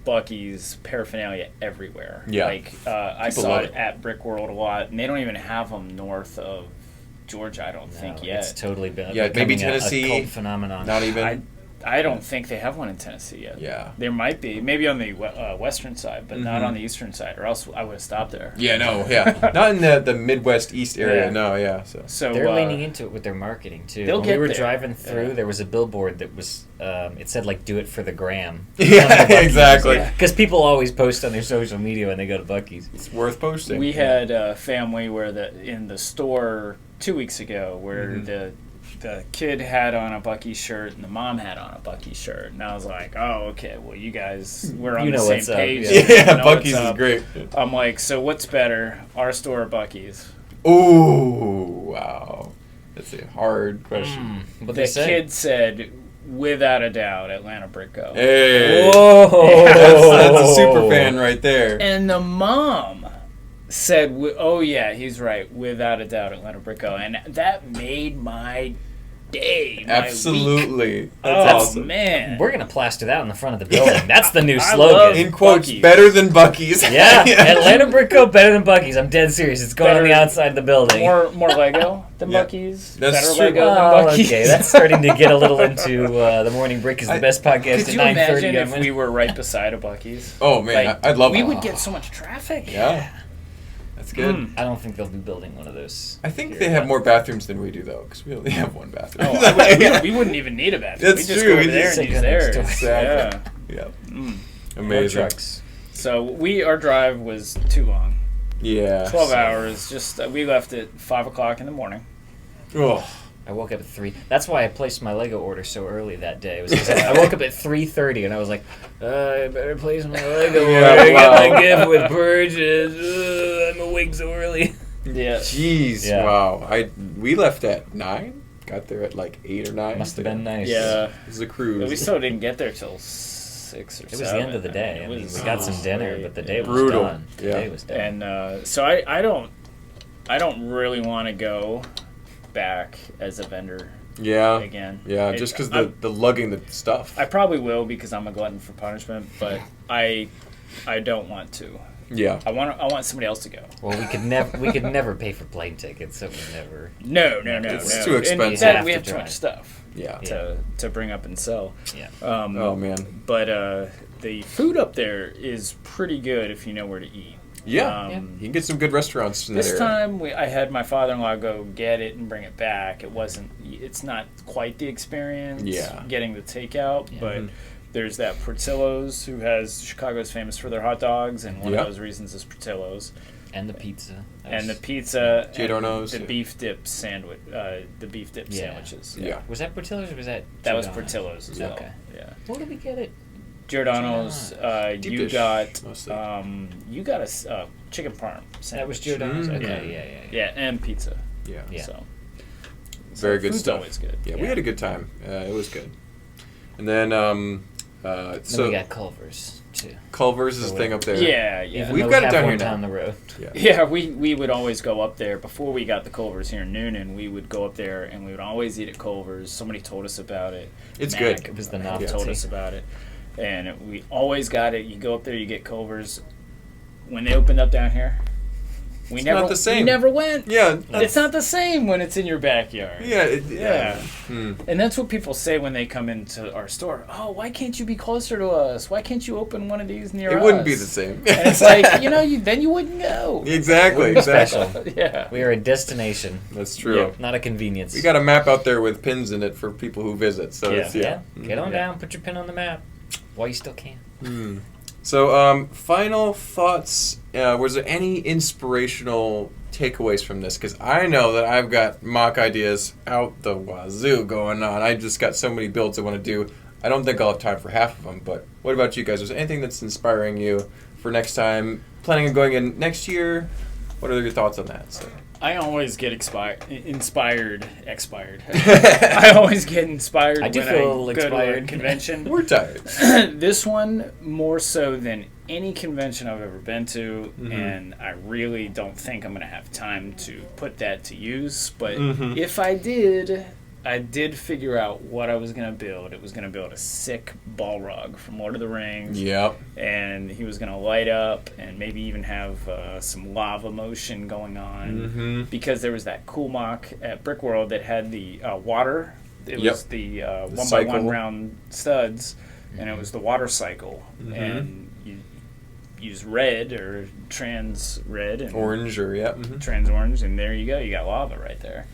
Buc-ee's paraphernalia everywhere. Yeah. Like I People saw love it it. at Brickworld a lot, and they don't even have them north of Georgia. I don't No, think yet. it's totally been Yeah, maybe becoming a Tennessee, cult phenomenon. Not even. I don't think they have one in Tennessee yet. Yeah. There might be, maybe on the western side, but not Mhm. on the eastern side, or else I would have stopped there. Yeah, no, yeah. Not in the Midwest East area, Yeah. no, yeah. So So They're leaning into it with their marketing too. they'll When get we were there. driving through, Yeah. there was a billboard that was it said like "Do it for the gram." Yeah, exactly. Because people always post on their social media when they go to Buc-ee's. it's worth posting. We had a family where in the store 2 weeks ago where Mhm. the kid had on a Buc-ee's shirt and the mom had on a Buc-ee's shirt, and I was like, oh, okay, well, you guys, we're on You the know same what's up, page. yeah. You Yeah, know what's Buc-ee's is up. great. I'm like, so what's better, our store or Buc-ee's? Ooh, wow. That's a hard question. But The kid said, without a doubt, Atlanta Brickco. Hey. Whoa! That's a super fan right there. And the mom said, oh yeah, he's right, without a doubt, Atlanta Brickco. And that made my day, my week. Absolutely. Oh, That's awesome. man. We're gonna plaster that on the front of the building. That's the new I slogan. love In quotes, Buc-ee's. better than Buc-ee's. Yeah, Atlanta Brickco better than Buc-ee's. I'm dead serious. It's going on the Better- outside of the building. More Lego than Yeah. Buc-ee's. That's Better true. Lego than Oh, Buc-ee's. okay, that's starting to get a little into the Morning Brick is the best podcast Could at you 9:30. imagine if we were right beside a Buc-ee's? Oh, man, Like, I'd love We it. would get so much traffic. Yeah. That's good. Mm. I don't think they'll be building one of those. I think here, they have but- more bathrooms than we do, though, because we only have one bathroom. Oh, we wouldn't even need a bathroom. That's we just true, go we over there just and sit use next theirs. to Yeah. Exactly. Yeah. Mm. More Amazing. trucks. So our drive was too long. Yeah. 12 hours. Just we left at 5 o'clock in the morning. Oh, I woke up at 3. That's why I placed my Lego order so early that day. It was 'cause I woke up at 3:30 and I was like, I better place my Lego order. I got my gift with purchase. I'm awake so early. Yeah. Jeez, Yeah. wow. We left at 9. Got there at like 8 or 9. Must have been nice. Yeah. It was a cruise. But we still didn't get there till 6 or 7. It was the end of the day. I mean, we got some dinner, but the day was brutal. done. The Yeah. day was done. And so I don't really want to go back as a vendor Yeah. again. Yeah, just because the lugging the stuff. I probably will because I'm a glutton for punishment, but I don't want to. Yeah. I want somebody else to go. Well, we could never pay for plane tickets, so we never. No. It's too expensive. And that, Have we to have too drive. much stuff Yeah. to bring up and sell. Yeah. Oh, man. But the food up there is pretty good if you know where to eat. Yeah. Yeah. You can get some good restaurants in that This area. time I had my father-in-law go get it and bring it back. It's not quite the experience Yeah. getting the takeout, but there's that Portillo's who has Chicago's famous for their hot dogs, and one Yeah. of those reasons is Portillo's. And the pizza. And the pizza, Giordano's, and the yeah. beef dip sandwich, sandwiches. Yeah. Was that Portillo's or was that? That was Giordano's? Portillo's as well. Okay. Yeah. Where did we get it? Giordano's. Deep You dish, got mostly. you got a chicken parm sandwich. That was Giordano's. Mm. Okay. Yeah. Yeah, and pizza. Yeah. Yeah. So Very good food's stuff. always good. Yeah, we Yeah. had a good time. It was good. And then, Then so we got Culver's too. Culver's is the thing up there. Yeah. Even We've though got we it have down one here now. down the road. Yeah, we would always go up there before we got the Culver's here in Noonan. We would go up there and we would always eat at Culver's. Somebody told us about it. It's Mac good. It was the told novelty. us about it, and we always got it. You go up there, you get Culver's. When they opened up down here, we never not the same. We never went. Yeah. It's not the same when it's in your backyard. Yeah. Yeah. Hmm. And that's what people say when they come into our store. Oh, why can't you be closer to us? Why can't you open one of these near us? It wouldn't be the same. And it's like, then you wouldn't go. Exactly. Wouldn't be Exactly. special. Yeah. We are a destination, That's true. not a convenience. We got a map out there with pins in it for people who visit. So Yeah. it's, Yeah. yeah. Get on Yeah. down. Put your pin on the map. While you still can. So, final thoughts. Was there any inspirational takeaways from this? Because I know that I've got mock ideas out the wazoo going on. I just got so many builds I want to do. I don't think I'll have time for half of them. But what about you guys? Was there anything that's inspiring you for next time? Planning on going in next year? What are your thoughts on that? So. I always get expired. I always get inspired I do when feel I go to a expired. convention. We're tired. This one more so than any convention I've ever been to, Mm-hmm. and I really don't think I'm going to have time to put that to use. But Mm-hmm. if I did figure out what I was going to build. It was going to build a sick Balrog from Lord of the Rings. Yep. And he was going to light up and maybe even have some lava motion going on. Mm-hmm. Because there was that cool mock at Brickworld that had the water. It Yep. was the one by cycle. one round studs, and it was the water cycle. Mhm. And you use red or trans red and Orange or, yeah. Mm-hmm. trans orange, and there you go. You got lava right there.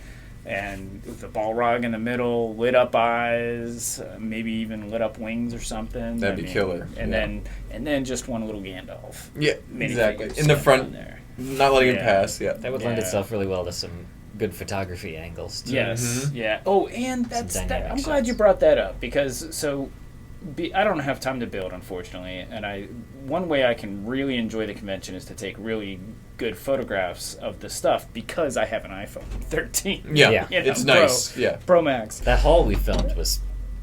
And with the Balrog in the middle, lit up eyes, maybe even lit up wings or something. That'd be killer, And yeah. then just one little Gandalf. Yeah, minifigure exactly. In the standing front, on there. not letting him Yeah. pass, yeah. That would lend Yeah. itself really well to some good photography angles. Too. Yes, Mhm. yeah. Oh, and Some that. dynamic I'm glad you shots. brought that up because I don't have time to build, unfortunately, and one way I can really enjoy the convention is to take really good photographs of the stuff because I have an iPhone 13. Yeah, Yeah. You know, it's nice. Yeah. Pro Max. That haul we filmed was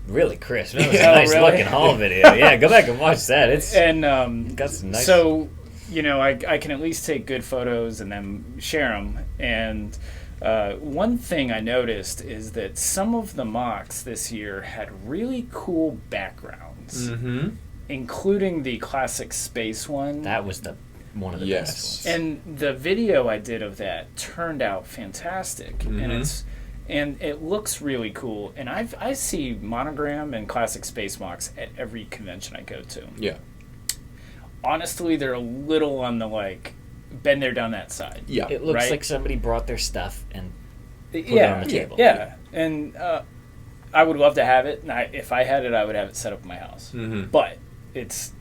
really crisp. That was Yeah, a nice really? looking haul video. Yeah, go back and watch that. It's And got some nice. so, I can at least take good photos and then share them. And one thing I noticed is that some of the mocks this year had really cool backgrounds, Mm-hmm. including the classic space one. that was one of the Yes. best ones. And the video I did of that turned out fantastic, Mhm. and it looks really cool. And I see Monogram and classic space mocks at every convention I go to. Yeah. Honestly, they're a little on the been there, done that side. Yeah. It looks Right? like somebody brought their stuff and it Yeah, on the table. yeah. And I would love to have it. And if I had it, I would have it set up in my house. Mm-hmm. But it's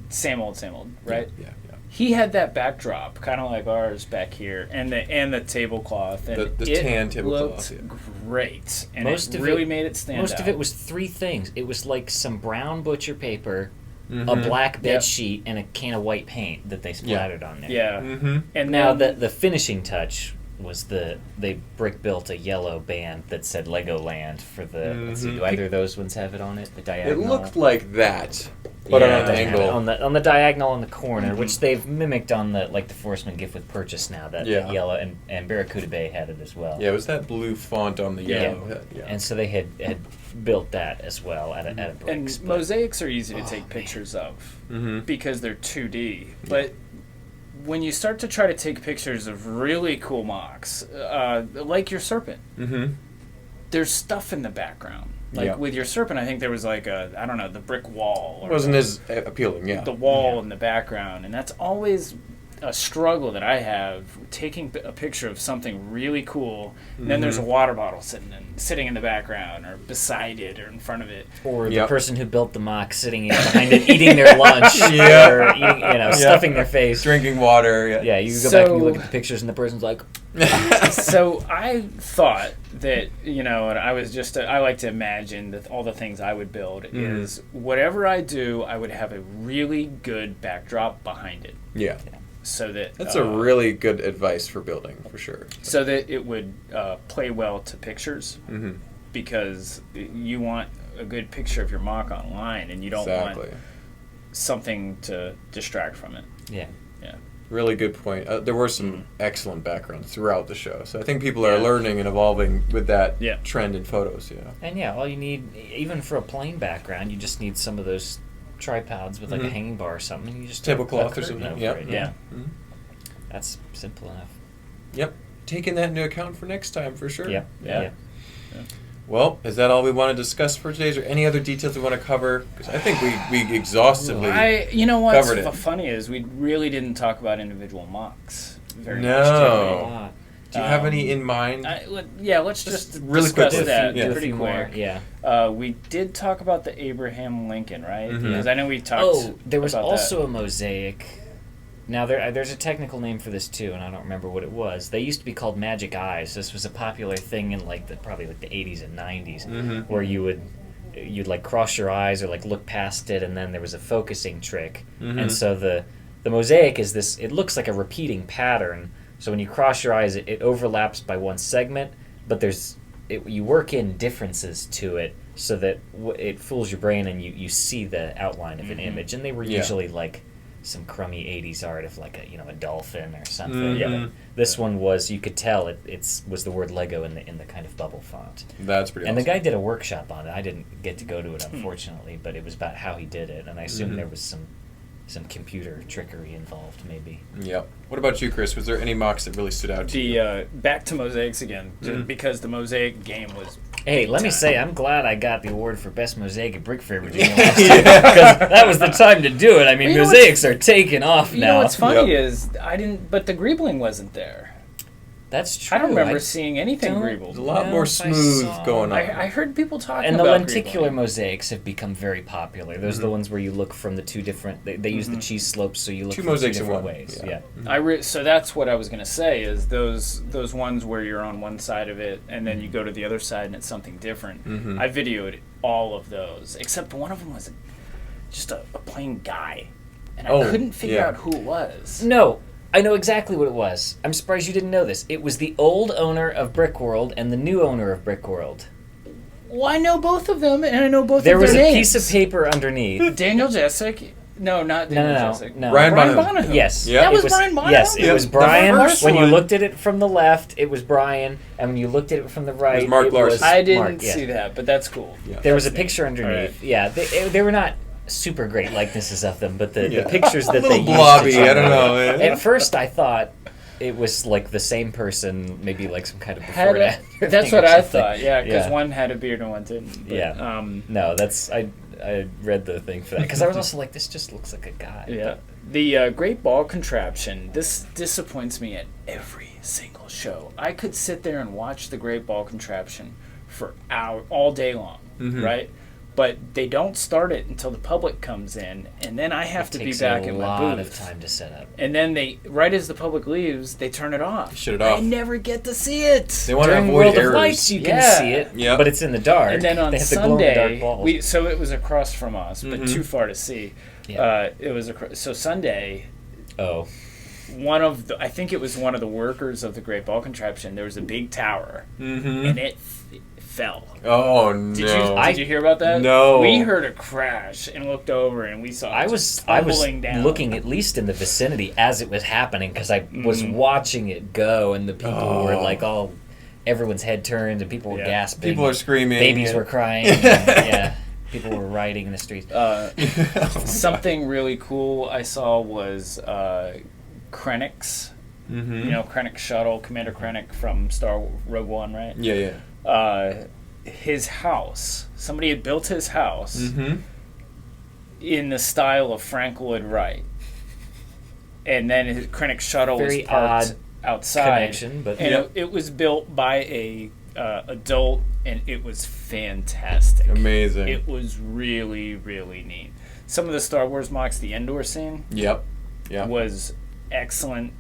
same old, right? Yeah, yeah. he had that backdrop, kind of like ours back here, and the tablecloth, and the it tan tablecloth, looked great, and Most it of really it- made it stand out. Most of it was 3 things. It was like some brown butcher paper, Mm-hmm. a black bed Yep. sheet, and a can of white paint that they splattered on there. Yeah, Mm-hmm. and Now then, the finishing touch was they brick built a yellow band that said Legoland for the. Let's see, do either of those ones have it on it? The It diagonal. looked like that, but Yeah, on it an doesn't have it. angle. on the diagonal in the corner, which they've mimicked on the like the Forestman gift with purchase now. That Yeah. yellow and Barracuda Bay had it as well. Yeah, it was that blue font on the yellow. Yeah. And so they had built that as well at a and bricks. but- mosaics are easy to take pictures of Mm-hmm. because they're 2D, but when you start to try to take pictures of really cool mocks, like your serpent, Mm-hmm. there's stuff in the background. Like Yeah. with your serpent, I think there was like the brick wall. It wasn't as appealing, yeah. the wall in the background, and that's always a struggle that I have taking a picture of something really cool, and then there's a water bottle sitting in the background or beside it or in front of it. Or the Yep. person who built the mock sitting behind it, eating their lunch, Yeah. or eating, stuffing their face. Drinking water. Yeah. Yeah, you go back and you So- look at the pictures, and the person's like, So I thought that, and I was just I like to imagine that all the things I would build is whatever I do, I would have a really good backdrop behind it, Yeah. so that That's a really good advice for building, for sure. so that it would play well to pictures, Mm-hmm. because you want a good picture of your mock online, and you don't Exactly. want something to distract from it. yeah. Really good point. There were some excellent backgrounds throughout the show, so I think people are Yeah. learning and evolving with that Yeah. trend in photos. Yeah. And yeah, all you need, even for a plain background, you just need some of those tripods with like a hanging bar or something. And you just throw a Tablecloth or curtain something. over Yep. it. Yeah. Mhm. That's simple enough. Yep. Taking that into account for next time, for sure. Yep. Yeah. Yep. Well, is that all we want to discuss for today? Is there any other details we want to cover? Because I think we exhaustively. You know what's covered it. funny is we really didn't talk about individual mocks very No. much. Oh. Do you have any in mind? Let's just really discuss quickly. that Yeah. pretty quick. Yeah. We did talk about the Abraham Lincoln, right? Mhm. Because I know we talked. Oh, there was about also a mosaic. Now there's a technical name for this too, and I don't remember what it was. They used to be called magic eyes. This was a popular thing in probably the 80s and 90s, where you'd like cross your eyes or like look past it, and then there was a focusing trick. And so the mosaic is this. It looks like a repeating pattern. So when you cross your eyes, it overlaps by one segment, but you work in differences to it so that it fools your brain and you see the outline of an image. And they were usually like some crummy 80s art of like a dolphin or something. But this one was, you could tell it was the word Lego in the kind of bubble font. That's pretty And awesome. the guy did a workshop on it. I didn't get to go to it, unfortunately, but it was about how he did it, and I assume there was some computer trickery involved, maybe. Yep. What about you, Chris? Was there any mocks that really stood out to you? the back to mosaics again, just because the mosaic game was. Hey, let me say, I'm glad I got the award for Best Mosaic at Brick Fair, Virginia last year, because that was the time to do it. I mean, You know mosaics are taking off You now. know what's funny is but the greebling wasn't there. That's true. I don't remember seeing anything don't- greebled. There's a lot No, more I smooth saw- going on. I heard people talking And the about lenticular greebling. mosaics have become very popular. Those are the ones where you look from the two different. They use the cheese slopes, so you look Two from mosaics two in different one, ways. yeah. Yeah. So that's what I was gonna say is those ones where you're on one side of it and then you go to the other side and it's something different. I videoed all of those except one of them was just a plain guy, and I couldn't figure out who it was. No, I know exactly what it was. I'm surprised you didn't know this. It was the old owner of Brickworld and the new owner of Brickworld. Well, I know both of them, and I know both There of was their a names. piece of paper underneath. Daniel Jessic. No, not Daniel Jessic. No. Brian Bonham. Bonham. Yes. Yeah. That It was Brian Bonham? Yes, it Yep. was The Brian. first When you one. looked at it from the left, it was Brian, and when you looked at it from the right, It was Mark Larson. I didn't Mark, yeah. see that, but that's cool. Yeah. There was a picture underneath. Yeah, they were not super great likenesses of them, but the pictures that a they little used blobby. to I don't know. At first, I thought it was like the same person, maybe like some kind of before and after That's thing what or I something. thought. Yeah, because Yeah. one had a beard and one didn't. But, Yeah. No, that's I read the thing for that because I was also like, this just looks like a guy. Yeah. The Great Ball Contraption, this disappoints me at every single show. I could sit there and watch the Great Ball Contraption for all day long, right? but they don't start it until the public comes in, and then I have to be back at my booth. It takes a lot of time to set up. And then right as the public leaves, they turn it off. Shut it off. I never get to see it. They want to During avoid World errors. of Lights, you can see it, Yep. but it's in the dark. And then on they have the glow-in-the-dark Sunday, balls. so it was across from us, but too far to see. Yeah. It was so Sunday. Oh. I think it was one of the workers of the Great Ball Contraption. There was a big tower, and it fell. Oh no! Did you hear about that? No. We heard a crash and looked over, and we saw. I was down. looking at least in the vicinity as it was happening because I was watching it go, and the people were like everyone's head turned, and people were gasping. People are screaming. Babies were crying. And, people were riding in the streets. Something really cool I saw was Krennic's. You know, Krennic shuttle, Commander Krennic from Rogue One, right? Yeah. His house. Somebody had built his house in the style of Frank Lloyd Wright, and then his Krennic shuttle Very was parked odd outside. connection, but it was built by a adult, and it was fantastic. Amazing. It was really, really neat. Some of the Star Wars mocks, the Endor scene, Yep. was excellent,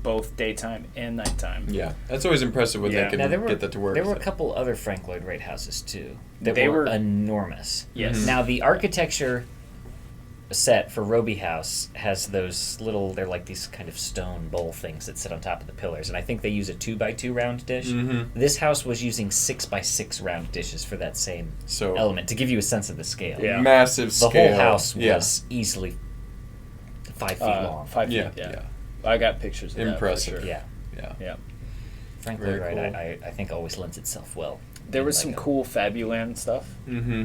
both daytime and nighttime. Yeah, that's always impressive when they can Now, get that to work. There were a couple other Frank Lloyd Wright houses too. They were were enormous. Yes. Now the architecture set for Roby House has those little. They're like these kind of stone bowl things that sit on top of the pillars, and I think they use a 2x2 round dish. This house was using 6x6 round dishes for that same element to give you a sense of the scale. Yeah. Massive The scale. whole house was easily 5 feet long. 5 feet. Yeah. I got pictures of Impressive. that for sure. Yeah. Frank Very Lloyd Wright, cool. I think, always lends itself well. There was in some Lego. cool Fabuland stuff. Mm-hmm.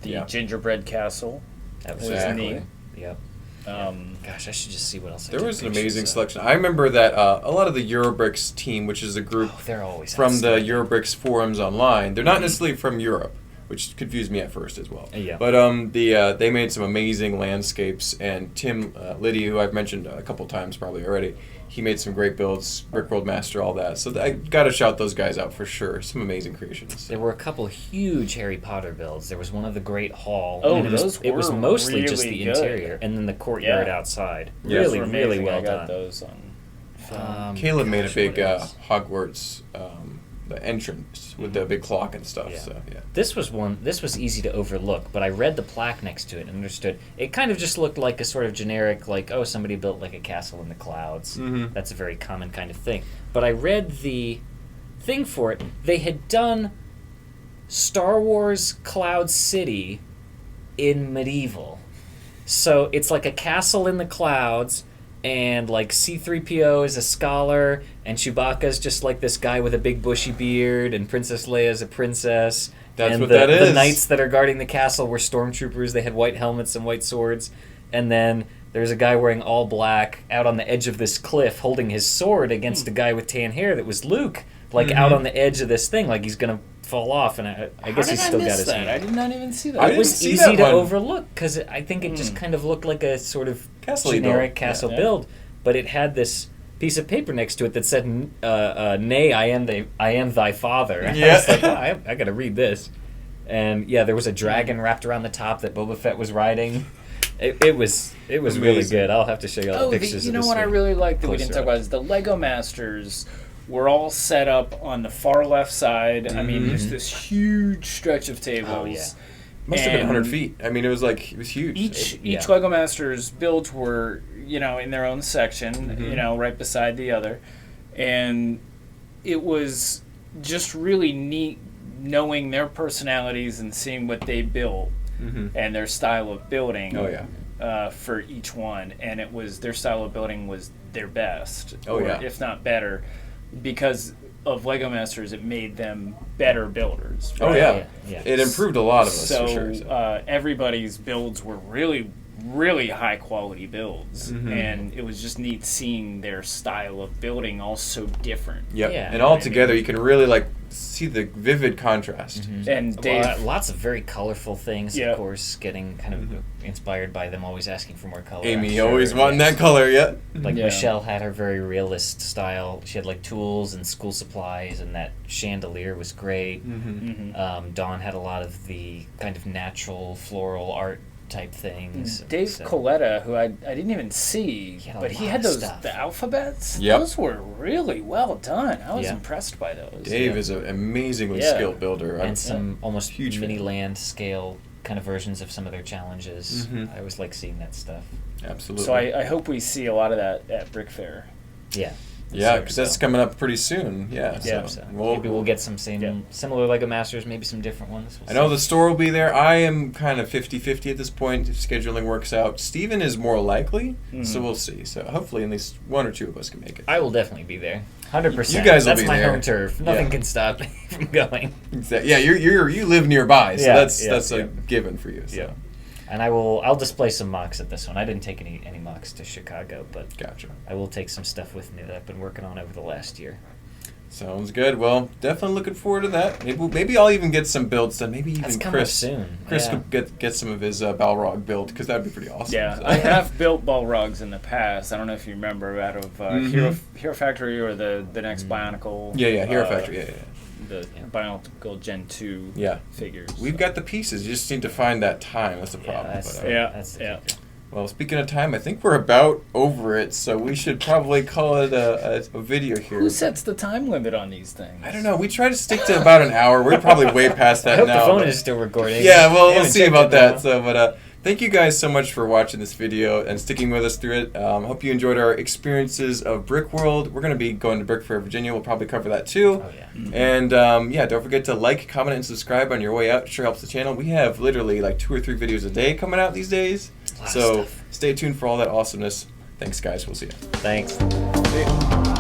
The gingerbread castle. That was Exactly. neat. Yep. Gosh, I should just see what else. There was an amazing selection. I remember that a lot of the Eurobricks team, which is a group they're always from the Eurobricks forums online, they're not necessarily from Europe, which confused me at first as well. Yeah. But they made some amazing landscapes, and Tim Liddy, who I've mentioned a couple times probably already, he made some great builds, Brickworld Master, all that. So I got to shout those guys out for sure. Some amazing creations. There were a couple huge Harry Potter builds. There was one of the Great Hall. Oh, and those it was were mostly just really the good. interior, and then the courtyard Yeah. outside. Yeah. Really, Those were really amazing. well I got done. those on. Caleb made a gosh, big what else? Hogwarts the entrance with the big clock and stuff. Yeah. So yeah. This was easy to overlook, but I read the plaque next to it and understood. It kind of just looked like a sort of generic, like, oh, somebody built like a castle in the clouds. That's a very common kind of thing. But I read the thing for it. They had done Star Wars Cloud City in medieval. So it's like a castle in the clouds, and like C-3PO is a scholar, and Chewbacca's just like this guy with a big bushy beard, and Princess Leia's a princess. That's and what the, that is. The knights that are guarding the castle were stormtroopers. They had white helmets and white swords. And then there's a guy wearing all black out on the edge of this cliff holding his sword against a guy with tan hair that was Luke, like out on the edge of this thing, like he's going to fall off. And I guess he's still got his hand. I did not even see that. I It didn't was see easy that to one. overlook because I think it just kind of looked like a sort of Castle-y generic build. castle Yeah. build, but it had this piece of paper next to it that said, "Nay, I am thy father." And I was like, wow, I got to read this. And yeah, there was a dragon wrapped around the top that Boba Fett was riding. It was really Amazing. good. I'll have to show you all the pictures. You of know this what I thing. really like that we didn't Closer talk about is the Lego Masters were all set up on the far left side. I mean, there's this huge stretch of tables. Oh, yeah. Must have been And 100 feet. I mean, it was huge. Each Yeah. Lego Masters builds were, in their own section, right beside the other. And it was just really neat knowing their personalities and seeing what they built and their style of building. Oh, yeah. For each one, and their style of building was their best, Oh, yeah. if not better, because of Lego Masters. It made them better builders. Oh, right? yeah. Yeah. It improved a lot of us, So, for sure. So. everybody's builds were really, really high quality builds, Mhm. and it was just neat seeing their style of building all so different. Yep. Yeah. And all together, you can really like see the vivid contrast. And Dave, Lots of very colorful things, Yeah. of course, getting kind of inspired by them always asking for more color. I'm Amy sure. always wanting Yes. that color, yeah. Like Yeah. Michelle had her very realist style. She had like tools and school supplies, and that chandelier was great. Dawn had a lot of the kind of natural floral art type things. Dave So- Coletta, who I didn't even see, He had a but he lot had of those stuff. the alphabets. Yep. Those were really well done. I was Yeah. impressed by those. Dave is an amazingly Yeah. skilled builder. and some almost huge mini fan. land scale kind of versions of some of their challenges. Mhm. I always like seeing that stuff. Absolutely. So I hope we see a lot of that at Brick Fair. Yeah. yeah, because that's coming up pretty soon. Yeah. Yeah. So We'll- maybe we'll get some Yeah. similar Lego Masters, maybe some different ones. I know the store will be there. I am kind of 50-50 at this point if scheduling works out. Steven is more likely, so we'll see. So hopefully at least one or two of us can make it. I will definitely be there. 100%. You guys will That's be my there. home turf. Nothing Yeah. can stop me from going. Yeah, you live nearby, so Yeah, that's yeah. a given for you. So. Yeah. And I'll display some mocks at this one. I didn't take any mocks to Chicago, but Gotcha. I will take some stuff with me that I've been working on over the last year. Sounds good. Well, definitely looking forward to that. Maybe I'll even get some builds done. Maybe even That's coming Chris. up soon. Chris Yeah. could get some of his Balrog build because that'd be pretty awesome. Yeah, So. I have built Balrogs in the past. I don't know if you remember out of Hero Factory or the next Bionicle. Yeah, Hero Factory. Yeah. The Bionicle Gen 2 Yeah. figures. We've got the pieces. You just need to find that time. That's the problem. that's, But, that's the yeah. kicker. well, speaking of time, I think we're about over it, so we should probably call it a video here. Who sets the time limit on these things? I don't know. We try to stick to about an hour. We're probably way past that I hope now. the phone but- is still recording. Yeah, well, I we'll haven't see checked about it that. now. So, but thank you guys so much for watching this video and sticking with us through it. Hope you enjoyed our experiences of Brickworld. We're going to be going to Brick Fair, Virginia. We'll probably cover that too. Oh, yeah. And don't forget to like, comment, and subscribe on your way out. It sure helps the channel. We have literally like 2 or 3 videos a day coming out these days. Lot of So stuff. stay tuned for all that awesomeness. Thanks, guys. We'll see you. Thanks. See ya.